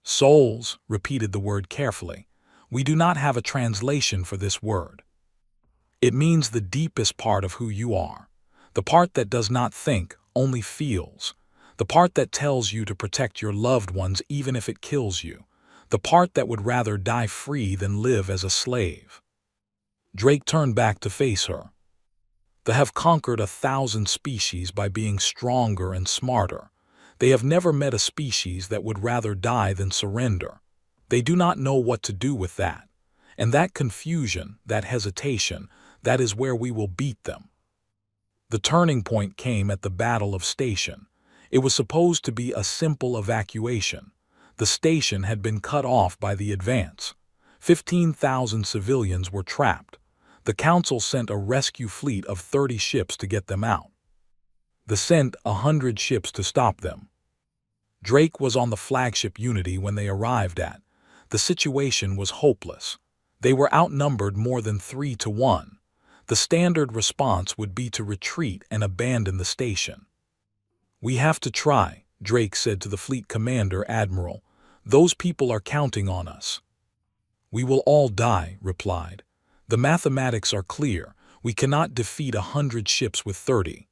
"Souls," repeated the word carefully. "We do not have a translation for this word. It means the deepest part of who you are, the part that does not think, only feels, the part that tells you to protect your loved ones even if it kills you, the part that would rather die free than live as a slave." Drake turned back to face her. "They have conquered 1,000 species by being stronger and smarter. They have never met a species that would rather die than surrender. They do not know what to do with that. And that confusion, that hesitation, that is where we will beat them." The turning point came at the Battle of Station. It was supposed to be a simple evacuation. The station had been cut off by the advance. 15,000 civilians were trapped. The Council sent a rescue fleet of 30 ships to get them out. They sent 100 ships to stop them. Drake was on the flagship Unity when they arrived at. The situation was hopeless. They were outnumbered more than 3 to 1. The standard response would be to retreat and abandon the station. "We have to try," Drake said to the fleet commander, "Admiral. Those people are counting on us." "We will all die," replied. "The mathematics are clear. We cannot defeat 100 ships with 30.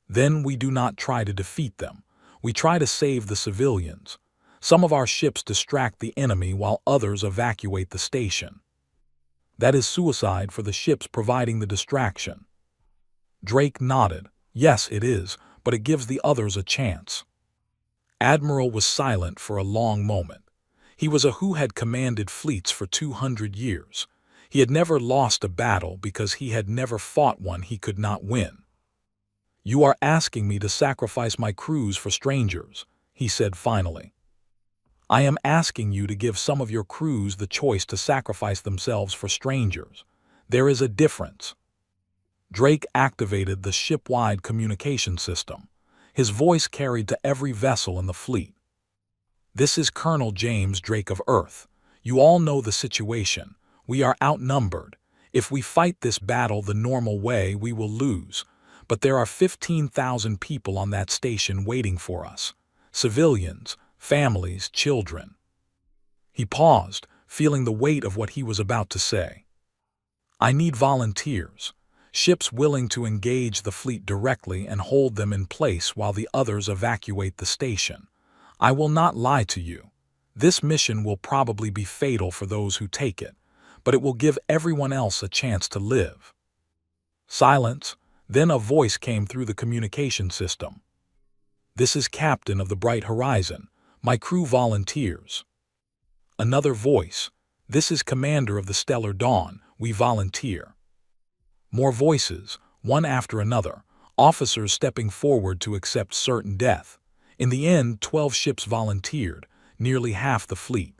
Then we do not try to defeat them. We try to save the civilians. Some of our ships distract the enemy while others evacuate the station. That is suicide for the ships providing the distraction." Drake nodded. "Yes, it is, but it gives the others a chance." Admiral was silent for a long moment. He was a who had commanded fleets for 200 years. He had never lost a battle because he had never fought one he could not win. "You are asking me to sacrifice my crews for strangers," he said finally. "I am asking you to give some of your crews the choice to sacrifice themselves for strangers. There is a difference." Drake activated the ship-wide communication system. His voice carried to every vessel in the fleet. "This is Colonel James Drake of Earth. You all know the situation. We are outnumbered. If we fight this battle the normal way, we will lose. But there are 15,000 people on that station waiting for us. Civilians, families, children." He paused, feeling the weight of what he was about to say. "I need volunteers. Ships willing to engage the fleet directly and hold them in place while the others evacuate the station. I will not lie to you. This mission will probably be fatal for those who take it, but it will give everyone else a chance to live." Silence. Then a voice came through the communication system. "This is Captain of the Bright Horizon. My crew volunteers." Another voice. "This is Commander of the Stellar Dawn. We volunteer." More voices, one after another, officers stepping forward to accept certain death. In the end, 12 ships volunteered, nearly half the fleet.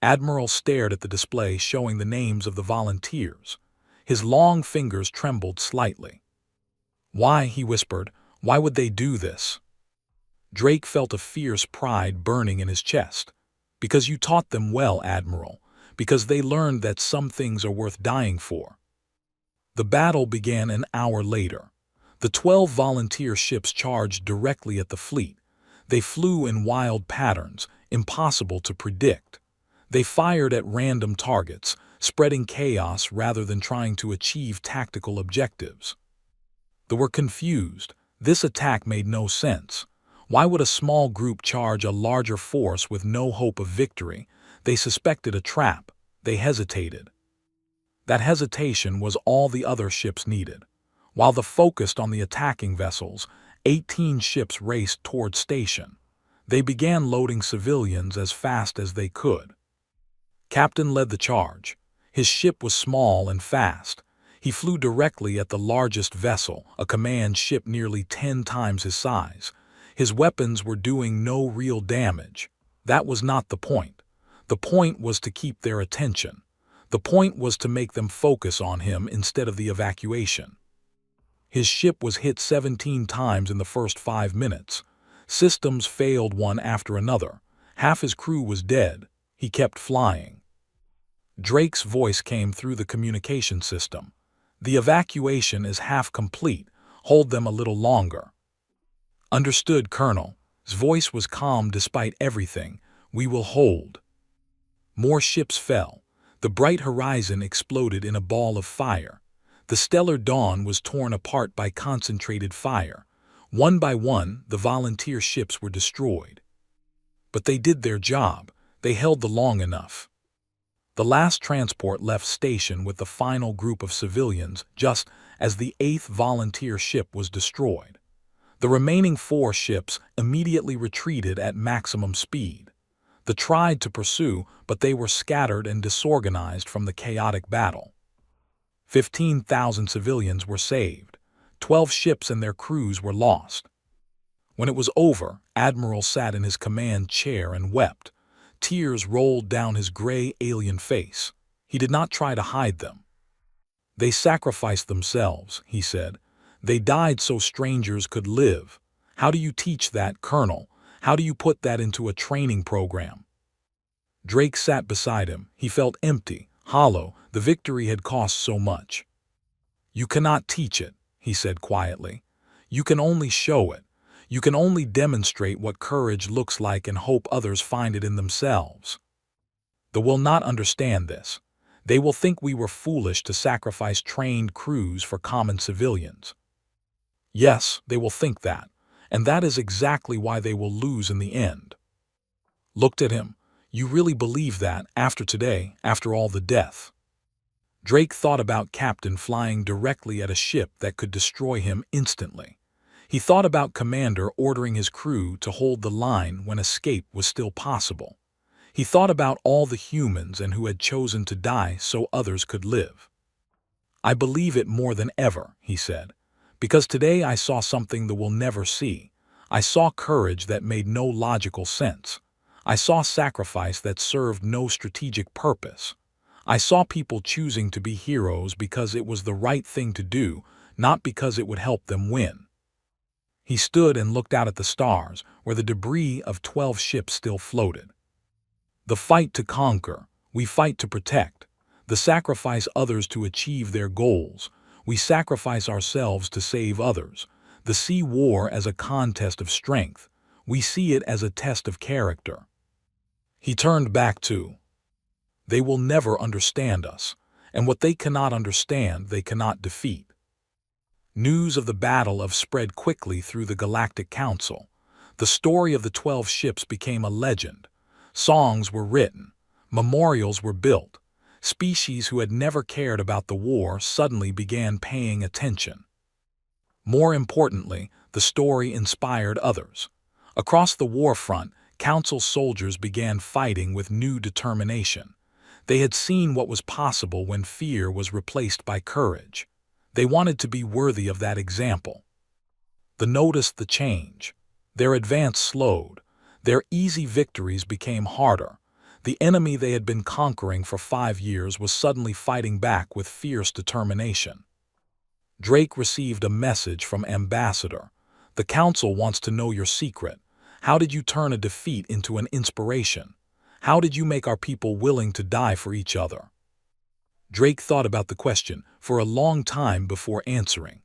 Admiral stared at the display showing the names of the volunteers. His long fingers trembled slightly. "Why?" he whispered. "Why would they do this?" Drake felt a fierce pride burning in his chest. "Because you taught them well, Admiral. Because they learned that some things are worth dying for." The battle began an hour later. The 12 volunteer ships charged directly at the fleet. They flew in wild patterns, impossible to predict. They fired at random targets, spreading chaos rather than trying to achieve tactical objectives. They were confused. This attack made no sense. Why would a small group charge a larger force with no hope of victory? They suspected a trap. They hesitated. That hesitation was all the other ships needed. While they focused on the attacking vessels, 18 ships raced toward station. They began loading civilians as fast as they could. Captain led the charge. His ship was small and fast. He flew directly at the largest vessel, a command ship nearly 10 times his size. His weapons were doing no real damage. That was not the point. The point was to keep their attention. The point was to make them focus on him instead of the evacuation. His ship was hit 17 times in the first 5 minutes. Systems failed one after another. Half his crew was dead. He kept flying. Drake's voice came through the communication system. "The evacuation is half complete. Hold them a little longer." "Understood, Colonel." His voice was calm despite everything. "We will hold." More ships fell. The Bright Horizon exploded in a ball of fire. The Stellar Dawn was torn apart by concentrated fire. One by one, the volunteer ships were destroyed. But they did their job. They held long enough. The last transport left station with the final group of civilians just as the 8th volunteer ship was destroyed. The remaining 4 ships immediately retreated at maximum speed. They tried to pursue, but they were scattered and disorganized from the chaotic battle. 15,000 civilians were saved. 12 ships and their crews were lost. When it was over, Admiral sat in his command chair and wept. Tears rolled down his gray alien face. He did not try to hide them. "They sacrificed themselves," he said. "They died so strangers could live. How do you teach that, Colonel? How do you put that into a training program?" Drake sat beside him. He felt empty, hollow. The victory had cost so much. You cannot teach it, he said quietly. You can only show it. You can only demonstrate what courage looks like and hope others find it in themselves. They will not understand this. They will think we were foolish to sacrifice trained crews for common civilians. Yes, they will think that, and that is exactly why they will lose in the end. Looked at him. You really believe that, after today, after all the death? Drake thought about Captain flying directly at a ship that could destroy him instantly. He thought about Commander ordering his crew to hold the line when escape was still possible. He thought about all the humans and who had chosen to die so others could live. I believe it more than ever, he said, because today I saw something that we'll never see. I saw courage that made no logical sense. I saw sacrifice that served no strategic purpose. I saw people choosing to be heroes because it was the right thing to do, not because it would help them win. He stood and looked out at the stars, where the debris of 12 ships still floated. The fight to conquer, we fight to protect. The sacrifice others to achieve their goals, we sacrifice ourselves to save others. The sea war as a contest of strength, we see it as a test of character. He turned back to, they will never understand us, and what they cannot understand they cannot defeat. News of the battle spread quickly through the Galactic Council. The story of the 12 ships became a legend. Songs were written. Memorials were built. Species who had never cared about the war suddenly began paying attention. More importantly, the story inspired others. Across the war front, Council soldiers began fighting with new determination. They had seen what was possible when fear was replaced by courage. They wanted to be worthy of that example. They noticed the change. Their advance slowed. Their easy victories became harder. The enemy they had been conquering for 5 years was suddenly fighting back with fierce determination. Drake received a message from Ambassador. The Council wants to know your secret. How did you turn a defeat into an inspiration? How did you make our people willing to die for each other? Drake thought about the question for a long time before answering.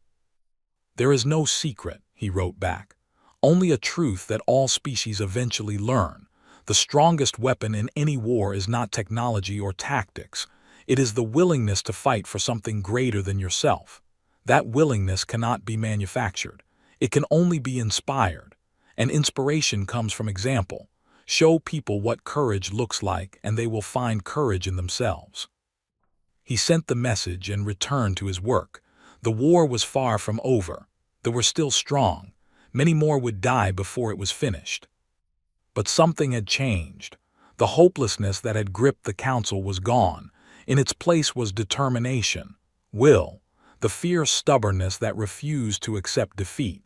There is no secret, he wrote back. Only a truth that all species eventually learn. The strongest weapon in any war is not technology or tactics. It is the willingness to fight for something greater than yourself. That willingness cannot be manufactured. It can only be inspired. And inspiration comes from example. Show people what courage looks like and they will find courage in themselves. He sent the message and returned to his work. The war was far from over. They were still strong. Many more would die before it was finished. But something had changed. The hopelessness that had gripped the Council was gone. In its place was determination, will, the fierce stubbornness that refused to accept defeat.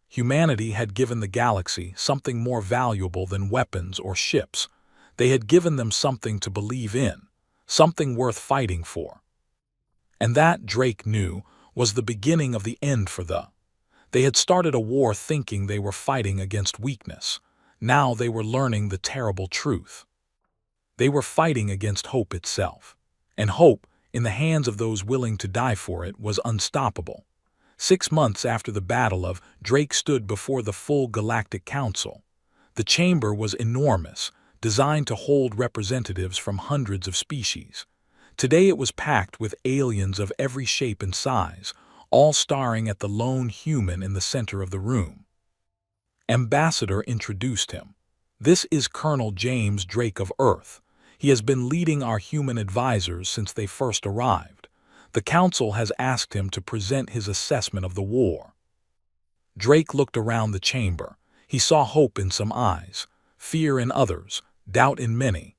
Humanity had given the galaxy something more valuable than weapons or ships. They had given them something to believe in, something worth fighting for. And that, Drake knew, was the beginning of the end for the. They had started a war thinking they were fighting against weakness. Now they were learning the terrible truth. They were fighting against hope itself. And hope, in the hands of those willing to die for it, was unstoppable. 6 months after the battle Drake stood before the full Galactic Council. The chamber was enormous, designed to hold representatives from hundreds of species. Today it was packed with aliens of every shape and size, all staring at the lone human in the center of the room. Ambassador introduced him. This is Colonel James Drake of Earth. He has been leading our human advisors since they first arrived. The Council has asked him to present his assessment of the war. Drake looked around the chamber. He saw hope in some eyes, fear in others, doubt in many.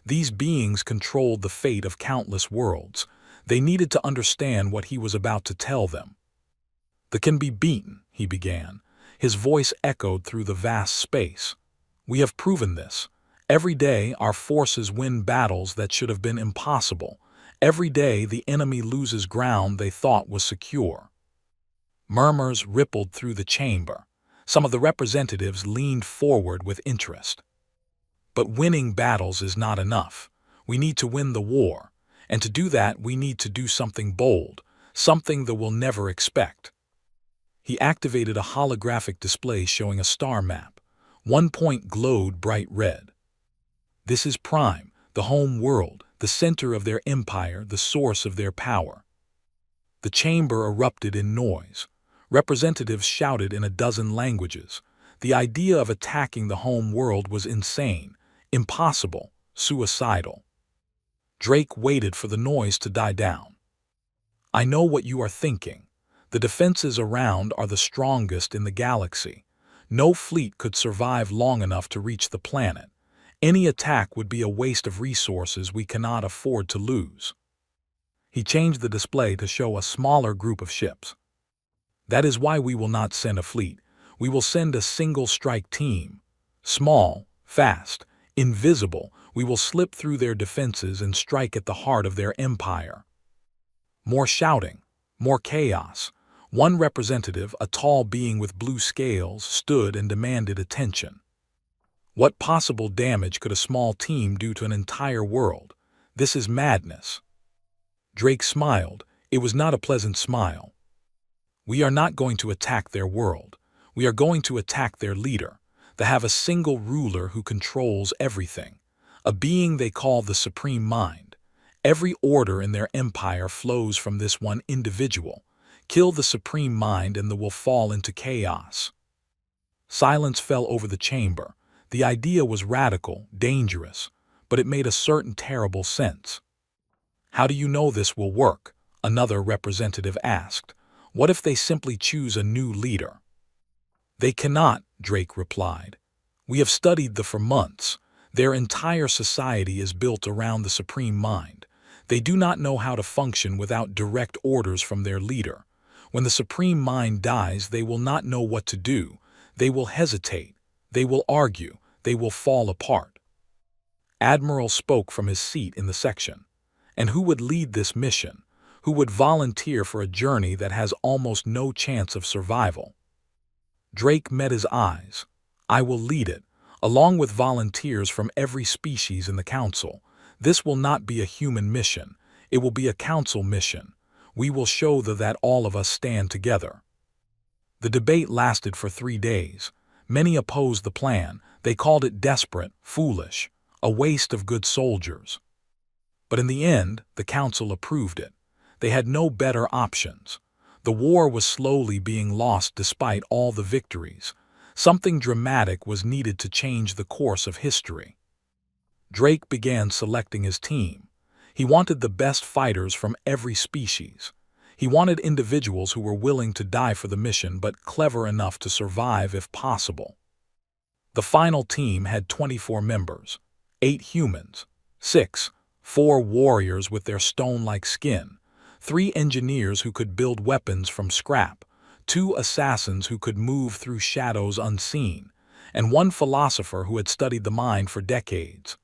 These beings controlled the fate of countless worlds. They needed to understand what he was about to tell them. "They can be beaten," he began. His voice echoed through the vast space. "We have proven this. Every day our forces win battles that should have been impossible. Every day the enemy loses ground they thought was secure." Murmurs rippled through the chamber. Some of the representatives leaned forward with interest. "But winning battles is not enough. We need to win the war. And to do that we need to do something bold, something that we'll never expect. He activated a holographic display showing a star map. One point glowed bright red. This is Prime, the home world, the center of their empire, the source of their power. The chamber erupted in noise. Representatives shouted in a dozen languages. The idea of attacking the home world was insane, impossible, suicidal. Drake waited for the noise to die down. I know what you are thinking. The defenses around are the strongest in the galaxy. No fleet could survive long enough to reach the planet. Any attack would be a waste of resources we cannot afford to lose. He changed the display to show a smaller group of ships. That is why we will not send a fleet. We will send a single strike team. Small, fast, invisible, we will slip through their defenses and strike at the heart of their empire. More shouting, more chaos. One representative, a tall being with blue scales, stood and demanded attention. What possible damage could a small team do to an entire world? This is madness. Drake smiled. It was not a pleasant smile. We are not going to attack their world. We are going to attack their leader. They have a single ruler who controls everything, a being they call the Supreme Mind. Every order in their empire flows from this one individual. Kill the Supreme Mind and they will fall into chaos. Silence fell over the chamber. The idea was radical, dangerous, but it made a certain terrible sense. How do you know this will work? Another representative asked. What if they simply choose a new leader? They cannot, Drake replied. We have studied them for months. Their entire society is built around the Supreme Mind. They do not know how to function without direct orders from their leader. When the Supreme Mind dies, they will not know what to do. They will hesitate. They will argue. They will fall apart. Admiral spoke from his seat in the section. And who would lead this mission? Who would volunteer for a journey that has almost no chance of survival? Drake met his eyes. I will lead it, along with volunteers from every species in the council. This will not be a human mission. It will be a council mission. We will show that all of us stand together. The debate lasted for 3 days. Many opposed the plan. They called it desperate, foolish, a waste of good soldiers. But in the end, the council approved it. They had no better options. The war was slowly being lost despite all the victories. Something dramatic was needed to change the course of history. Drake began selecting his team. He wanted the best fighters from every species. He wanted individuals who were willing to die for the mission but clever enough to survive if possible. The final team had 24 members, 8 humans, 4 warriors with their stone-like skin, 3 engineers who could build weapons from scrap, 2 assassins who could move through shadows unseen, and 1 philosopher who had studied the mind for decades.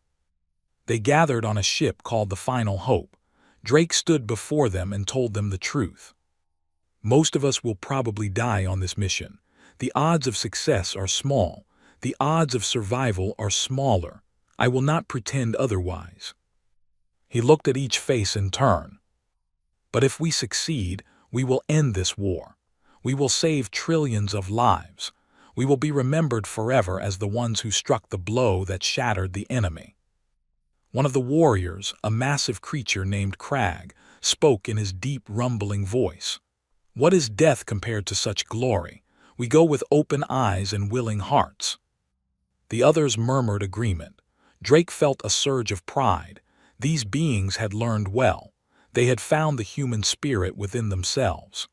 They gathered on a ship called the Final Hope. Drake stood before them and told them the truth. Most of us will probably die on this mission. The odds of success are small. The odds of survival are smaller. I will not pretend otherwise. He looked at each face in turn. But if we succeed, we will end this war. We will save trillions of lives. We will be remembered forever as the ones who struck the blow that shattered the enemy. One of the warriors, a massive creature named Crag, spoke in his deep, rumbling voice. What is death compared to such glory? We go with open eyes and willing hearts. The others murmured agreement. Drake felt a surge of pride. These beings had learned well. They had found the human spirit within themselves.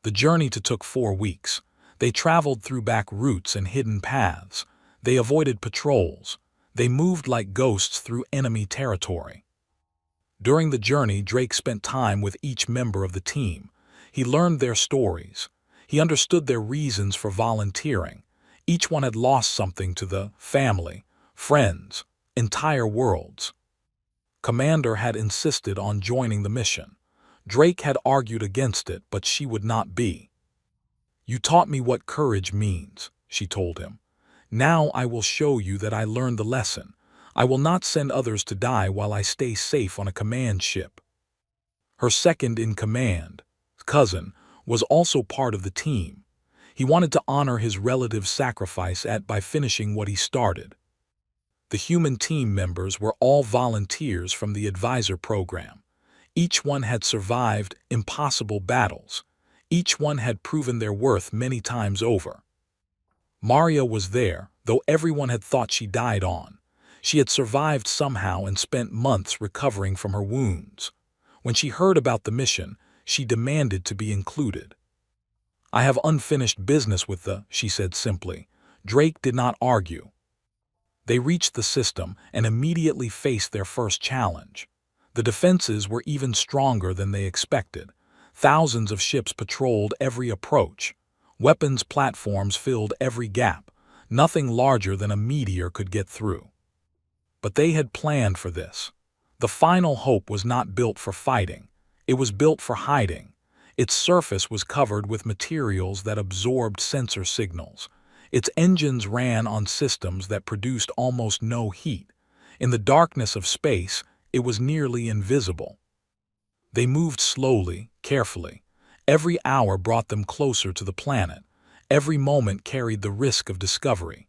The journey took 4 weeks. They traveled through back routes and hidden paths. They avoided patrols. They moved like ghosts through enemy territory. During the journey, Drake spent time with each member of the team. He learned their stories. He understood their reasons for volunteering. Each one had lost something to the family, friends, entire worlds. Commander had insisted on joining the mission. Drake had argued against it, but she would not be. You taught me what courage means, she told him. Now I will show you that I learned the lesson. I will not send others to die while I stay safe on a command ship. Her second in command, cousin, was also part of the team. He wanted to honor his relative's sacrifice by finishing what he started. The human team members were all volunteers from the advisor program. Each one had survived impossible battles. Each one had proven their worth many times over. Maria was there, though everyone had thought she died on. She had survived somehow and spent months recovering from her wounds. When she heard about the mission, she demanded to be included. "I have unfinished business with she said simply. Drake did not argue. They reached the system and immediately faced their first challenge. The defenses were even stronger than they expected. Thousands of ships patrolled every approach. Weapons platforms filled every gap. Nothing larger than a meteor could get through. But they had planned for this. The final hope was not built for fighting. It was built for hiding. Its surface was covered with materials that absorbed sensor signals. Its engines ran on systems that produced almost no heat. In the darkness of space, it was nearly invisible. They moved slowly, carefully. Every hour brought them closer to the planet. Every moment carried the risk of discovery.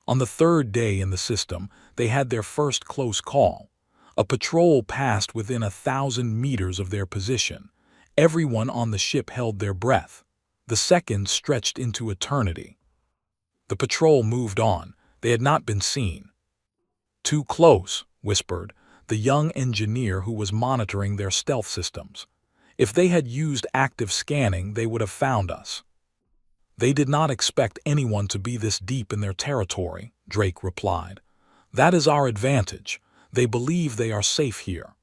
On the third day in the system, they had their first close call. A patrol passed within 1,000 meters of their position. Everyone on the ship held their breath. The seconds stretched into eternity. The patrol moved on. They had not been seen. "Too close," whispered the young engineer who was monitoring their stealth systems. "If they had used active scanning, they would have found us." "They did not expect anyone to be this deep in their territory," Drake replied. "That is our advantage. They believe they are safe here."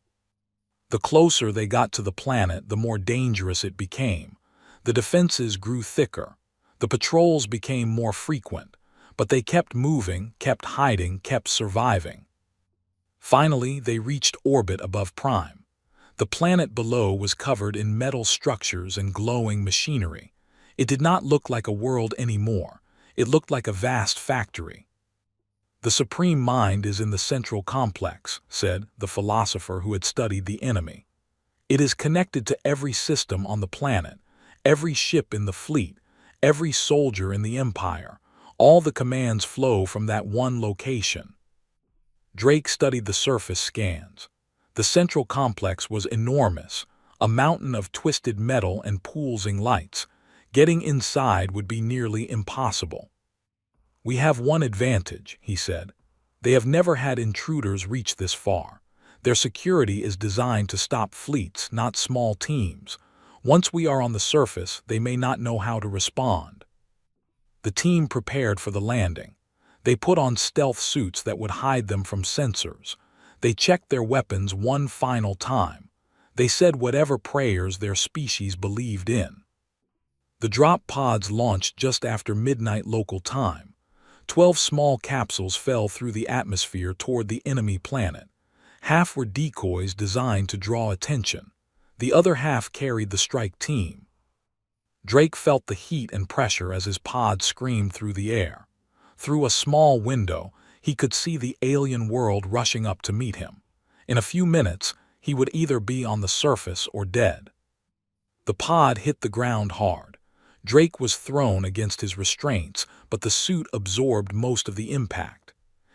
The closer they got to the planet, the more dangerous it became. The defenses grew thicker. The patrols became more frequent. But they kept moving, kept hiding, kept surviving. Finally, they reached orbit above Prime. The planet below was covered in metal structures and glowing machinery. It did not look like a world anymore. It looked like a vast factory. "The supreme mind is in the central complex," said the philosopher who had studied the enemy. "It is connected to every system on the planet, every ship in the fleet, every soldier in the empire. All the commands flow from that one location." Drake studied the surface scans. The central complex was enormous, a mountain of twisted metal and pulsing lights. Getting inside would be nearly impossible. "We have one advantage," he said. "They have never had intruders reach this far. Their security is designed to stop fleets, not small teams. Once we are on the surface, they may not know how to respond." The team prepared for the landing. They put on stealth suits that would hide them from sensors. They checked their weapons one final time. They said whatever prayers their species believed in. The drop pods launched just after midnight local time. 12 small capsules fell through the atmosphere toward the enemy planet. Half were decoys designed to draw attention. The other half carried the strike team. Drake felt the heat and pressure as his pod screamed through the air. Through a small window, he could see the alien world rushing up to meet him. In a few minutes, he would either be on the surface or dead. The pod hit the ground hard. Drake was thrown against his restraints, but the suit absorbed most of the impact.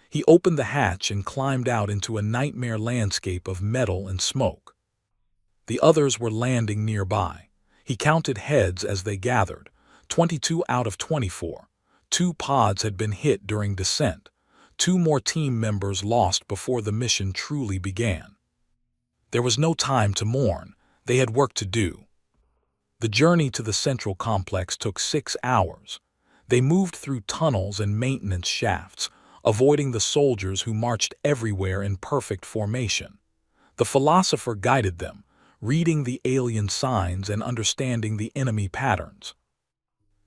He opened the hatch and climbed out into a nightmare landscape of metal and smoke. The others were landing nearby. He counted heads as they gathered. 22 out of 24. 2 pods had been hit during descent. 2 more team members lost before the mission truly began. There was no time to mourn. They had work to do. The journey to the central complex took 6 hours. They moved through tunnels and maintenance shafts, avoiding the soldiers who marched everywhere in perfect formation. The philosopher guided them, reading the alien signs and understanding the enemy patterns.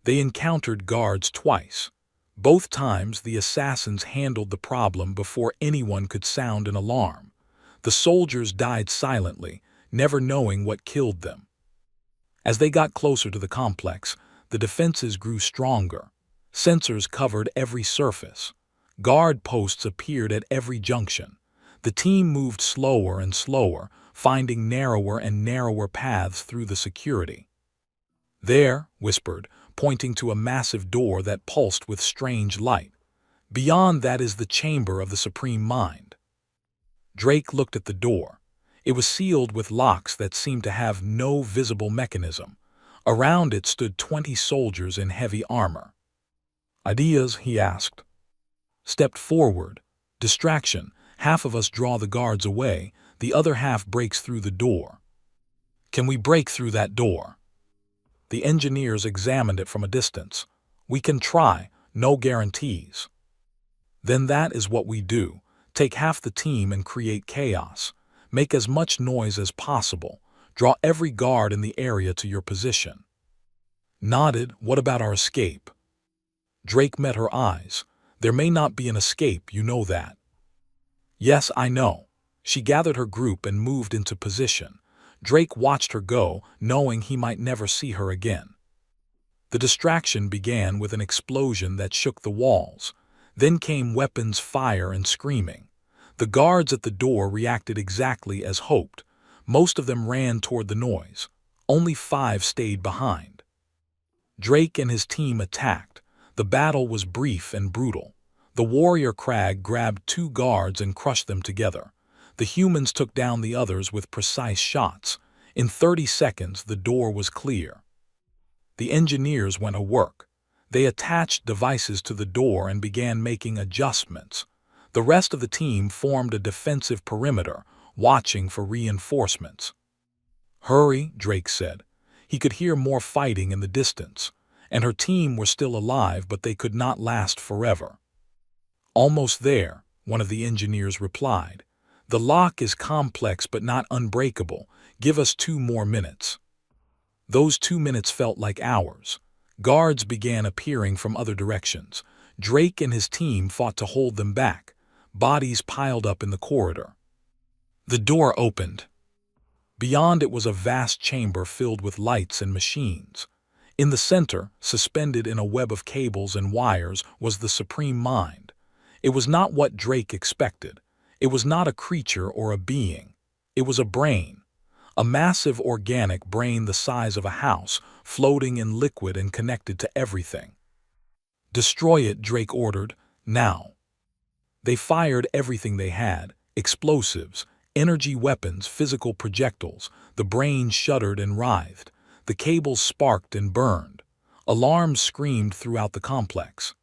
They encountered guards twice. Both times the assassins handled the problem before anyone could sound an alarm. The soldiers died silently, never knowing what killed them. As they got closer to the complex, the defenses grew stronger. Sensors covered every surface. Guard posts appeared at every junction. The team moved slower and slower, finding narrower and narrower paths through the security. "There," whispered, pointing to a massive door that pulsed with strange light. "Beyond that is the chamber of the Supreme Mind." Drake looked at the door. It was sealed with locks that seemed to have no visible mechanism. Around it stood 20 soldiers in heavy armor. "Ideas?" he asked. Stepped forward. Distraction. Half of us draw the guards away, the other half breaks through the door. "Can we break through that door?" The engineers examined it from a distance. "We can try, no guarantees." "Then that is what we do. Take half the team and create chaos. Make as much noise as possible. Draw every guard in the area to your position." Nodded. "What about our escape?" Drake met her eyes. "There may not be an escape, you know that." "Yes, I know." She gathered her group and moved into position. Drake watched her go, knowing he might never see her again. The distraction began with an explosion that shook the walls. Then came weapons fire and screaming. The guards at the door reacted exactly as hoped. Most of them ran toward the noise. Only 5 stayed behind. Drake and his team attacked. The battle was brief and brutal. The warrior Crag grabbed 2 guards and crushed them together. The humans took down the others with precise shots. In 30 seconds, the door was clear. The engineers went to work. They attached devices to the door and began making adjustments. The rest of the team formed a defensive perimeter, watching for reinforcements. "Hurry," Drake said. He could hear more fighting in the distance, and her team were still alive, but they could not last forever. "Almost there," one of the engineers replied. "The lock is complex but not unbreakable. Give us 2 more minutes." Those 2 minutes felt like hours. Guards began appearing from other directions. Drake and his team fought to hold them back. Bodies piled up in the corridor. The door opened. Beyond it was a vast chamber filled with lights and machines. In the center, suspended in a web of cables and wires, was the Supreme Mind. It was not what Drake expected. It was not a creature or a being. It was a brain. A massive organic brain the size of a house, floating in liquid and connected to everything. "Destroy it," Drake ordered, "now." They fired everything they had: explosives, energy weapons, physical projectiles. The brain shuddered and writhed. The cables sparked and burned. Alarms screamed throughout the complex.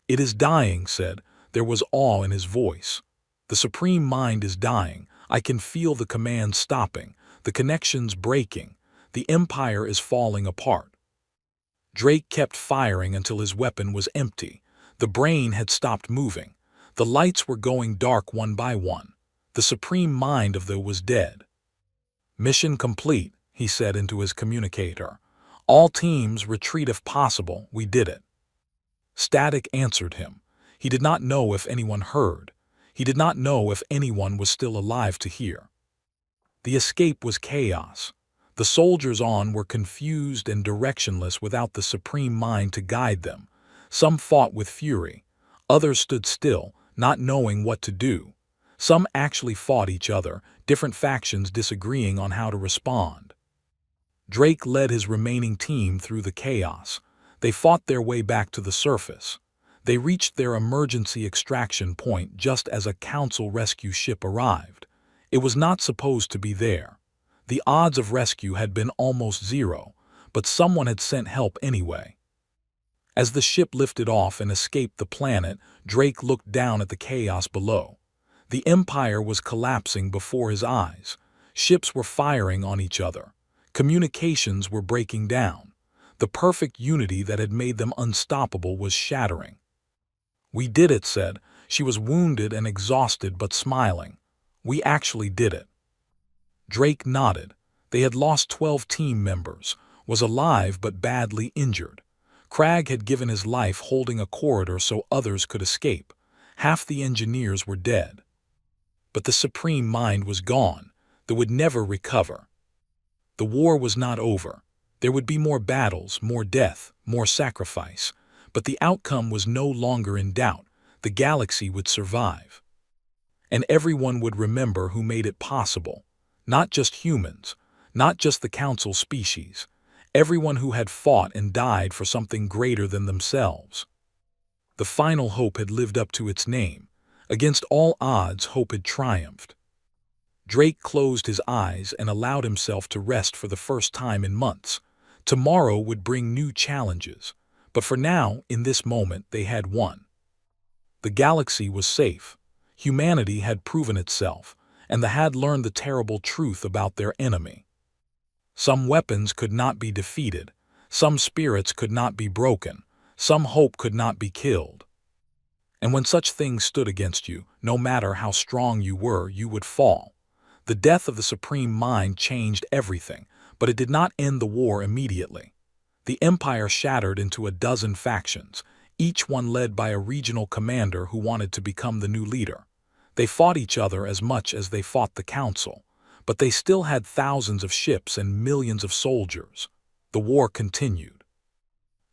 "It is dying," said. There was awe in his voice. "The Supreme Mind is dying. I can feel the command stopping, the connections breaking. The Empire is falling apart." Drake kept firing until his weapon was empty. The brain had stopped moving. The lights were going dark one by one. The Supreme Mind of the was dead. "Mission complete," he said into his communicator. "All teams retreat if possible. We did it." Static answered him. He did not know if anyone heard. He did not know if anyone was still alive to hear. The escape was chaos. The soldiers on were confused and directionless without the Supreme Mind to guide them. Some fought with fury. Others stood still, not knowing what to do. Some actually fought each other, different factions disagreeing on how to respond. Drake led his remaining team through the chaos. They fought their way back to the surface. They reached their emergency extraction point just as a council rescue ship arrived. It was not supposed to be there. The odds of rescue had been almost zero, but someone had sent help anyway. As the ship lifted off and escaped the planet, Drake looked down at the chaos below. The Empire was collapsing before his eyes. Ships were firing on each other. Communications were breaking down. The perfect unity that had made them unstoppable was shattering. "We did it," said. She was wounded and exhausted but smiling. "We actually did it." Drake nodded. They had lost 12 team members, was alive but badly injured. Crag had given his life holding a corridor so others could escape. Half the engineers were dead. But the Supreme Mind was gone. They would never recover. The war was not over. There would be more battles, more death, more sacrifice. But the outcome was no longer in doubt. The galaxy would survive. And everyone would remember who made it possible. Not just humans, not just the Council species. Everyone who had fought and died for something greater than themselves. The final hope had lived up to its name. Against all odds, hope had triumphed. Drake closed his eyes and allowed himself to rest for the first time in months. Tomorrow would bring new challenges, but for now, in this moment, they had won. The galaxy was safe. Humanity had proven itself, and they had learned the terrible truth about their enemy. Some weapons could not be defeated, some spirits could not be broken, some hope could not be killed. And when such things stood against you, no matter how strong you were, you would fall. The death of the Supreme Mind changed everything, but it did not end the war immediately. The Empire shattered into a dozen factions, each one led by a regional commander who wanted to become the new leader. They fought each other as much as they fought the Council, but they still had thousands of ships and millions of soldiers. The war continued.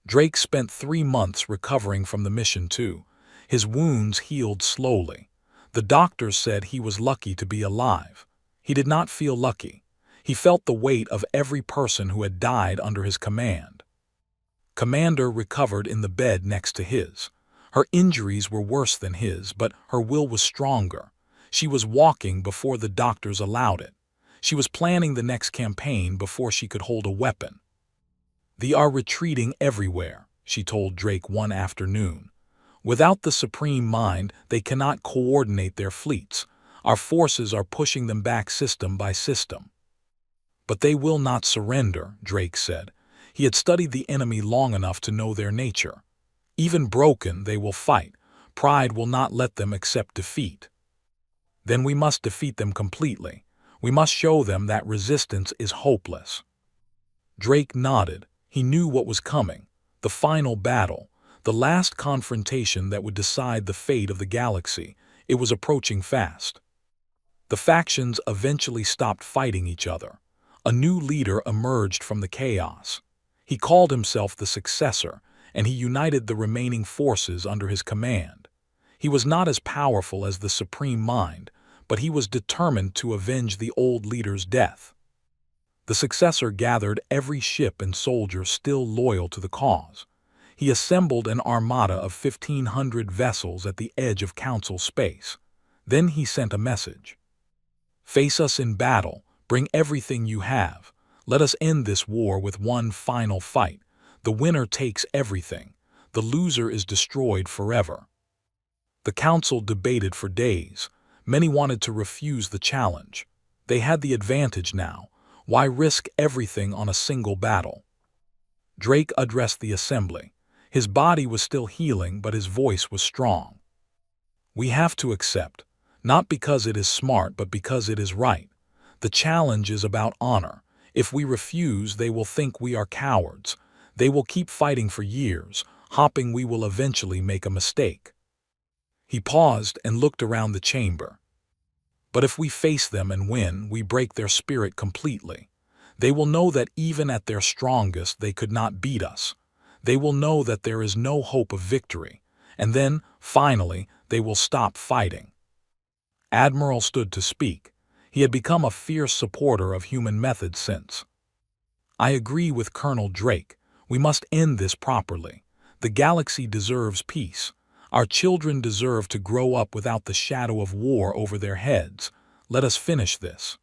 Drake spent 3 months recovering from the mission too. His wounds healed slowly. The doctors said he was lucky to be alive. He did not feel lucky. He felt the weight of every person who had died under his command. Commander recovered in the bed next to his. Her injuries were worse than his, but her will was stronger. She was walking before the doctors allowed it. She was planning the next campaign before she could hold a weapon. "They are retreating everywhere," she told Drake one afternoon. "Without the Supreme Mind, they cannot coordinate their fleets. Our forces are pushing them back system by system." "But they will not surrender," Drake said. He had studied the enemy long enough to know their nature. Even broken, they will fight. Pride will not let them accept defeat. "Then we must defeat them completely. We must show them that resistance is hopeless." Drake nodded. He knew what was coming. The final battle. The last confrontation that would decide the fate of the galaxy. It was approaching fast. The factions eventually stopped fighting each other. A new leader emerged from the chaos. He called himself the Successor, and he united the remaining forces under his command. He was not as powerful as the Supreme Mind, but he was determined to avenge the old leader's death. The Successor gathered every ship and soldier still loyal to the cause. He assembled an armada of 1,500 vessels at the edge of Council space. Then he sent a message. "Face us in battle. Bring everything you have. Let us end this war with one final fight. The winner takes everything. The loser is destroyed forever." The Council debated for days. Many wanted to refuse the challenge. They had the advantage now. Why risk everything on a single battle? Drake addressed the assembly. His body was still healing, but his voice was strong. "We have to accept, not because it is smart, but because it is right. The challenge is about honor. If we refuse, they will think we are cowards. They will keep fighting for years, hoping we will eventually make a mistake." He paused and looked around the chamber. "But if we face them and win, we break their spirit completely. They will know that even at their strongest, they could not beat us. They will know that there is no hope of victory. And then, finally, they will stop fighting." Admiral stood to speak. He had become a fierce supporter of human methods since. "I agree with Colonel Drake. We must end this properly. The galaxy deserves peace. Our children deserve to grow up without the shadow of war over their heads. Let us finish this."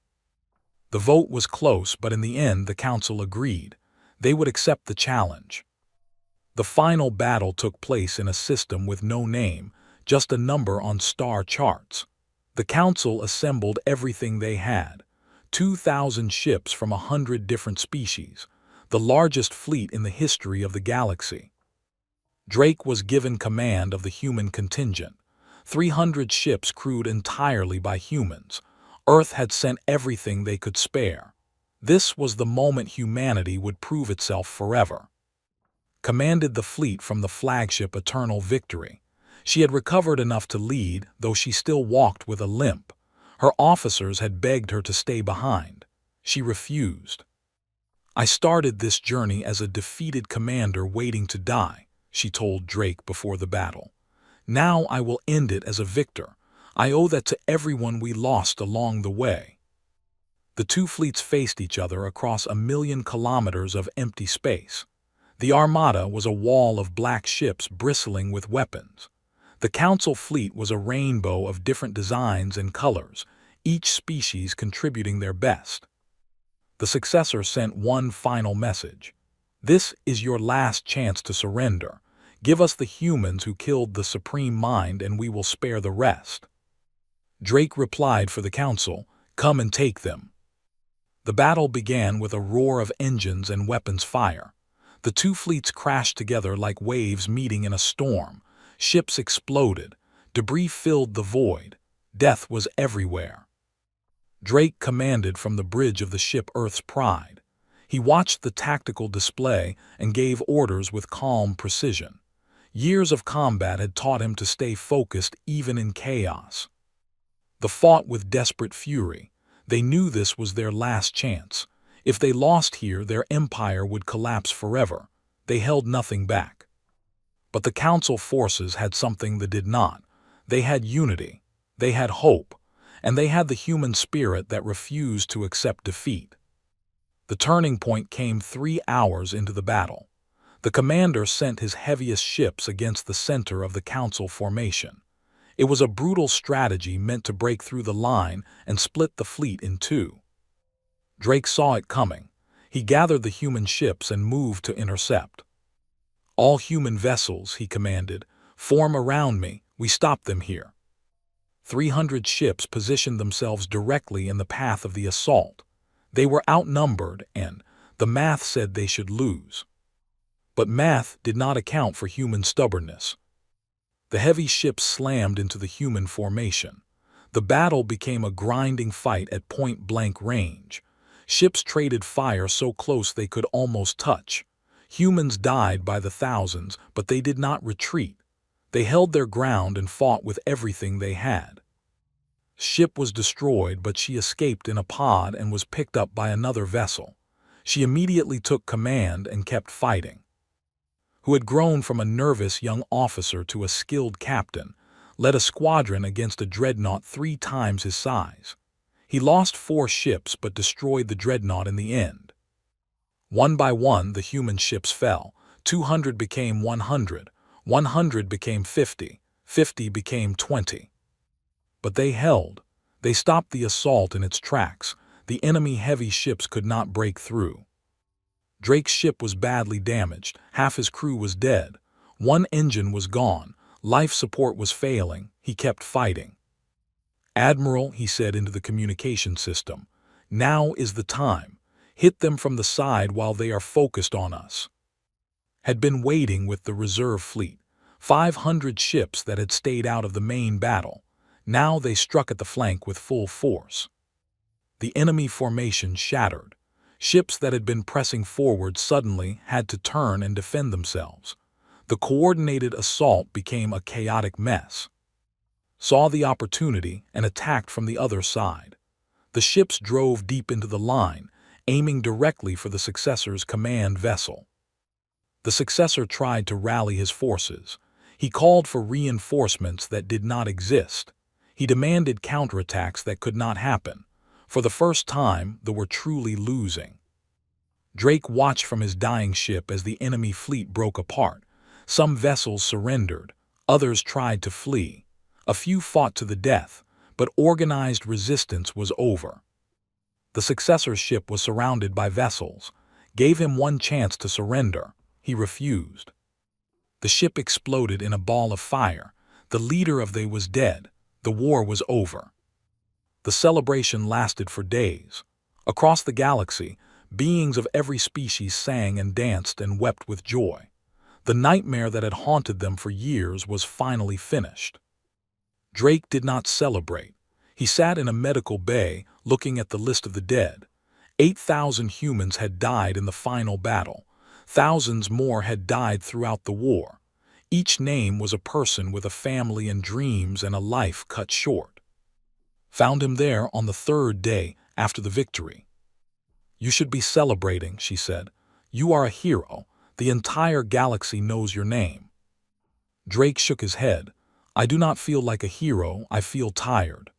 The vote was close, but in the end the Council agreed. They would accept the challenge. The final battle took place in a system with no name, just a number on star charts. The Council assembled everything they had. 2,000 ships from 100 different species, the largest fleet in the history of the galaxy. Drake was given command of the human contingent. 300 ships crewed entirely by humans. Earth had sent everything they could spare. This was the moment humanity would prove itself forever. Commanded the fleet from the flagship Eternal Victory. She had recovered enough to lead, though she still walked with a limp. Her officers had begged her to stay behind. She refused. "I started this journey as a defeated commander waiting to die," she told Drake before the battle. "Now I will end it as a victor. I owe that to everyone we lost along the way." The two fleets faced each other across 1,000,000 kilometers of empty space. The Armada was a wall of black ships bristling with weapons. The Council fleet was a rainbow of different designs and colors, each species contributing their best. The successor sent one final message. "This is your last chance to surrender. Give us the humans who killed the Supreme Mind and we will spare the rest." Drake replied for the Council, "Come and take them." The battle began with a roar of engines and weapons fire. The two fleets crashed together like waves meeting in a storm. Ships exploded. Debris filled the void. Death was everywhere. Drake commanded from the bridge of the ship Earth's Pride. He watched the tactical display and gave orders with calm precision. Years of combat had taught him to stay focused even in chaos. They fought with desperate fury. They knew this was their last chance. If they lost here, their empire would collapse forever. They held nothing back. But the Council forces had something that did not. They had unity. They had hope. And they had the human spirit that refused to accept defeat. The turning point came 3 hours into the battle. The commander sent his heaviest ships against the center of the Council formation. It was a brutal strategy meant to break through the line and split the fleet in two. Drake saw it coming. He gathered the human ships and moved to intercept. "All human vessels," he commanded, "form around me. We stop them here." 300 ships positioned themselves directly in the path of the assault. They were outnumbered and the math said they should lose. But math did not account for human stubbornness. The heavy ships slammed into the human formation. The battle became a grinding fight at point-blank range. Ships traded fire so close they could almost touch. Humans died by the thousands, but they did not retreat. They held their ground and fought with everything they had. Ship was destroyed, but she escaped in a pod and was picked up by another vessel. She immediately took command and kept fighting. Who had grown from a nervous young officer to a skilled captain, led a squadron against a dreadnought 3 times his size. He lost 4 ships but destroyed the dreadnought in the end. One by one, the human ships fell. 200 became 100. 100 became 50. 50 became 20. But they held. They stopped the assault in its tracks. The enemy heavy ships could not break through. Drake's ship was badly damaged. Half his crew was dead. One engine was gone. Life support was failing. He kept fighting. "Admiral," he said into the communication system, "now is the time. Hit them from the side while they are focused on us." Had been waiting with the reserve fleet, 500 ships that had stayed out of the main battle. Now they struck at the flank with full force. The enemy formation shattered. Ships that had been pressing forward suddenly had to turn and defend themselves. The coordinated assault became a chaotic mess. Saw the opportunity and attacked from the other side. The ships drove deep into the line, aiming directly for the successor's command vessel. The successor tried to rally his forces. He called for reinforcements that did not exist. He demanded counterattacks that could not happen. For the first time, they were truly losing. Drake watched from his dying ship as the enemy fleet broke apart. Some vessels surrendered. Others tried to flee. A few fought to the death, but organized resistance was over. The successor's ship was surrounded by vessels. Gave him one chance to surrender. He refused. The ship exploded in a ball of fire. The leader of they was dead. The war was over. The celebration lasted for days. Across the galaxy, beings of every species sang and danced and wept with joy. The nightmare that had haunted them for years was finally finished. Drake did not celebrate. He sat in a medical bay, looking at the list of the dead. 8,000 humans had died in the final battle. Thousands more had died throughout the war. Each name was a person with a family and dreams and a life cut short. Found him there on the 3rd day after the victory. "You should be celebrating," she said. "You are a hero. The entire galaxy knows your name." Drake shook his head. "I do not feel like a hero. I feel tired."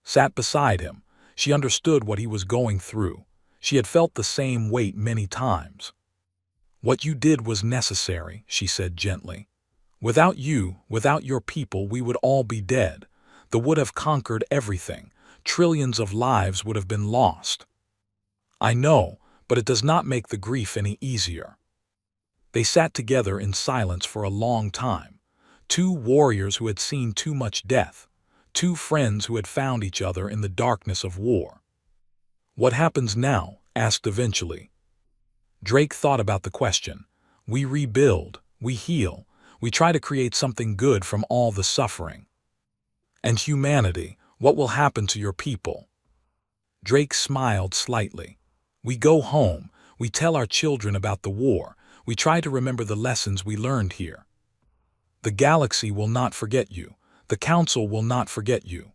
Sat beside him. She understood what he was going through. She had felt the same weight many times. "What you did was necessary," she said gently. "Without you, without your people, we would all be dead. The would have conquered everything. Trillions of lives would have been lost." "I know, but it does not make the grief any easier." They sat together in silence for a long time. Two warriors who had seen too much death. Two friends who had found each other in the darkness of war. "What happens now?" asked eventually. Drake thought about the question. "We rebuild, we heal, we try to create something good from all the suffering." "And humanity, what will happen to your people?" Drake smiled slightly. "We go home, we tell our children about the war, we try to remember the lessons we learned here. The galaxy will not forget you. The council will not forget you."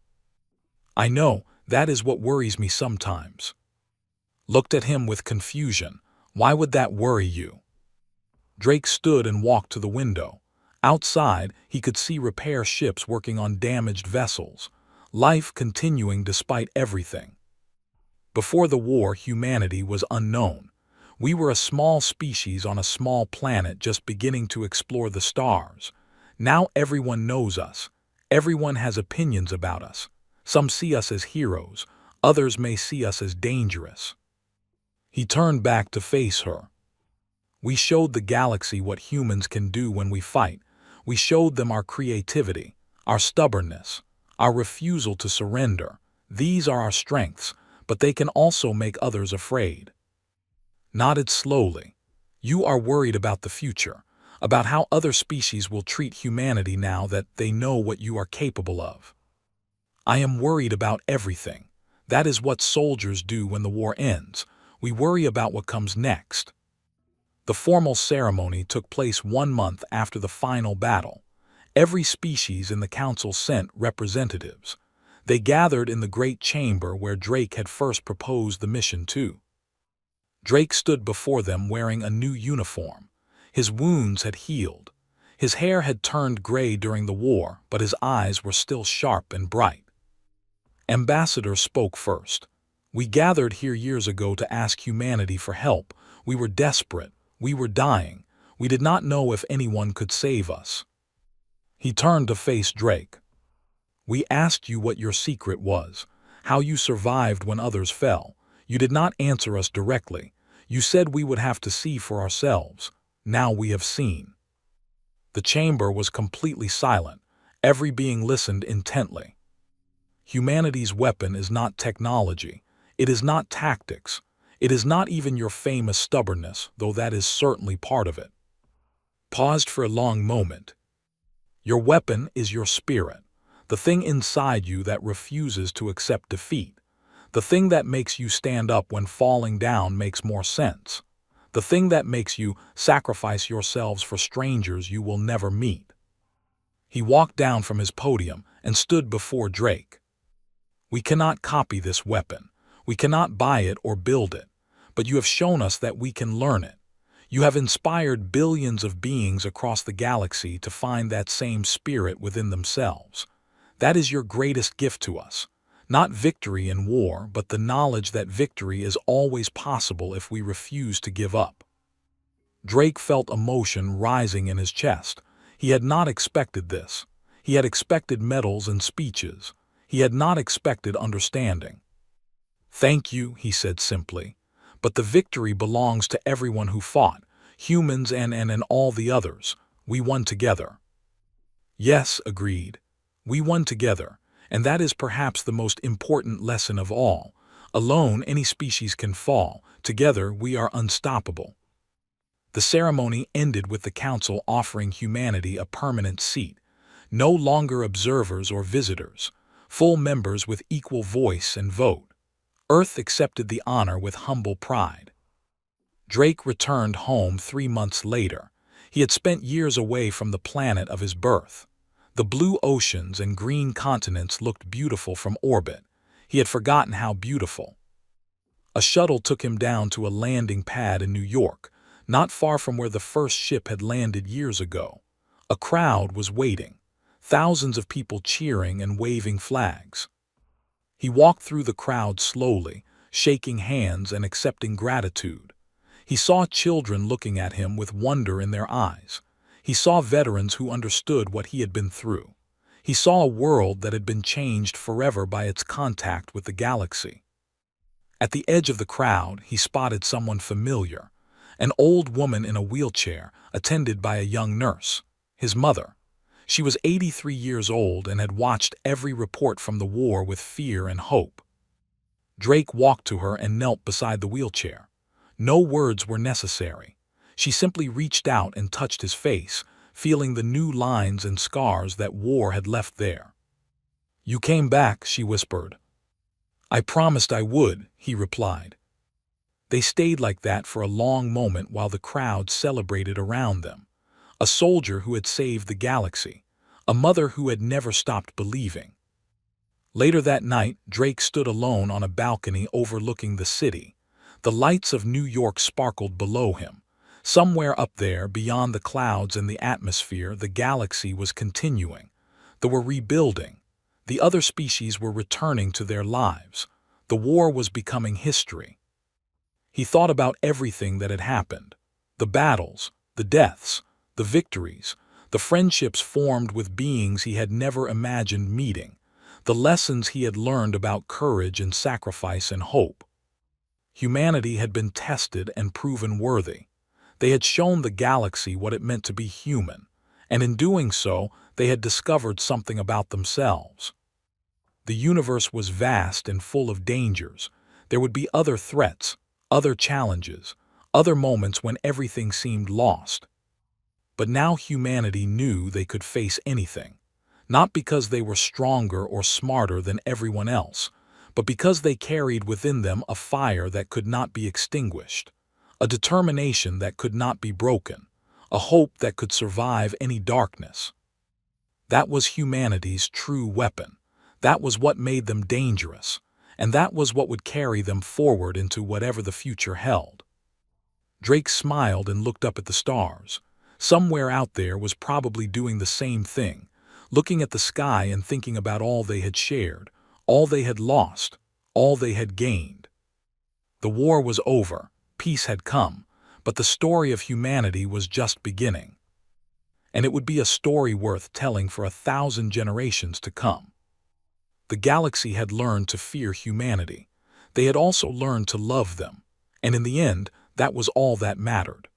"I know, that is what worries me sometimes." Looked at him with confusion. "Why would that worry you?" Drake stood and walked to the window. Outside, he could see repair ships working on damaged vessels. Life continuing despite everything. Before the war, humanity was unknown. We were a small species on a small planet just beginning to explore the stars. Now everyone knows us. Everyone has opinions about us. Some see us as heroes. Others may see us as dangerous. He turned back to face her. "We showed the galaxy what humans can do when we fight. We showed them our creativity, our stubbornness, our refusal to surrender. These are our strengths, but they can also make others afraid." Nodded slowly. "You are worried about the future, about how other species will treat humanity now that they know what you are capable of." "I am worried about everything. That is what soldiers do when the war ends. We worry about what comes next." The formal ceremony took place 1 month after the final battle. Every species in the council sent representatives. They gathered in the great chamber where Drake had first proposed the mission to. Drake stood before them wearing a new uniform. His wounds had healed. His hair had turned gray during the war, but his eyes were still sharp and bright. Ambassador spoke first. "We gathered here years ago to ask humanity for help. We were desperate. We were dying. We did not know if anyone could save us." He turned to face Drake. "We asked you what your secret was, how you survived when others fell. You did not answer us directly. You said we would have to see for ourselves. Now we have seen." The chamber was completely silent. Every being listened intently. "Humanity's weapon is not technology. It is not tactics. It is not even your famous stubbornness, though that is certainly part of it." Paused for a long moment. "Your weapon is your spirit, the thing inside you that refuses to accept defeat. The thing that makes you stand up when falling down makes more sense. The thing that makes you sacrifice yourselves for strangers you will never meet." He walked down from his podium and stood before Drake. "We cannot copy this weapon. We cannot buy it or build it. But you have shown us that we can learn it. You have inspired billions of beings across the galaxy to find that same spirit within themselves. That is your greatest gift to us. Not victory in war, but the knowledge that victory is always possible if we refuse to give up." Drake felt emotion rising in his chest. He had not expected this. He had expected medals and speeches. He had not expected understanding. "Thank you," he said simply. "But the victory belongs to everyone who fought, humans and all the others. We won together." "Yes," agreed. "We won together. And that is perhaps the most important lesson of all. Alone, any species can fall. Together, we are unstoppable." The ceremony ended with the council offering humanity a permanent seat. No longer observers or visitors. Full members with equal voice and vote. Earth accepted the honor with humble pride. Drake returned home 3 months later. He had spent years away from the planet of his birth. The blue oceans and green continents looked beautiful from orbit. He had forgotten how beautiful. A shuttle took him down to a landing pad in New York, not far from where the first ship had landed years ago. A crowd was waiting, thousands of people cheering and waving flags. He walked through the crowd slowly, shaking hands and accepting gratitude. He saw children looking at him with wonder in their eyes. He saw veterans who understood what he had been through. He saw a world that had been changed forever by its contact with the galaxy. At the edge of the crowd, he spotted someone familiar, an old woman in a wheelchair, attended by a young nurse, his mother. She was 83 years old and had watched every report from the war with fear and hope. Drake walked to her and knelt beside the wheelchair. No words were necessary. She simply reached out and touched his face, feeling the new lines and scars that war had left there. "You came back," she whispered. "I promised I would," he replied. They stayed like that for a long moment while the crowd celebrated around them. A soldier who had saved the galaxy, a mother who had never stopped believing. Later that night, Drake stood alone on a balcony overlooking the city. The lights of New York sparkled below him. Somewhere up there, beyond the clouds and the atmosphere, the galaxy was continuing. They were rebuilding. The other species were returning to their lives. The war was becoming history. He thought about everything that had happened. The battles, the deaths, the victories, the friendships formed with beings he had never imagined meeting, the lessons he had learned about courage and sacrifice and hope. Humanity had been tested and proven worthy. They had shown the galaxy what it meant to be human, and in doing so, they had discovered something about themselves. The universe was vast and full of dangers. There would be other threats, other challenges, other moments when everything seemed lost. But now humanity knew they could face anything, not because they were stronger or smarter than everyone else, but because they carried within them a fire that could not be extinguished, a determination that could not be broken, a hope that could survive any darkness. That was humanity's true weapon. That was what made them dangerous, and that was what would carry them forward into whatever the future held. Drake smiled and looked up at the stars. Somewhere out there was probably doing the same thing, looking at the sky and thinking about all they had shared, all they had lost, all they had gained. The war was over, peace had come, but the story of humanity was just beginning. And it would be a story worth telling for 1,000 generations to come. The galaxy had learned to fear humanity. They had also learned to love them, and in the end, that was all that mattered.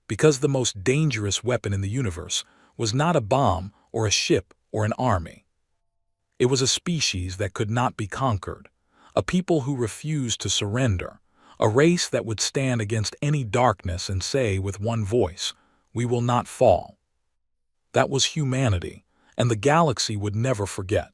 Because the most dangerous weapon in the universe was not a bomb or a ship or an army. It was a species that could not be conquered, a people who refused to surrender, a race that would stand against any darkness and say with one voice, "We will not fall." That was humanity, and the galaxy would never forget.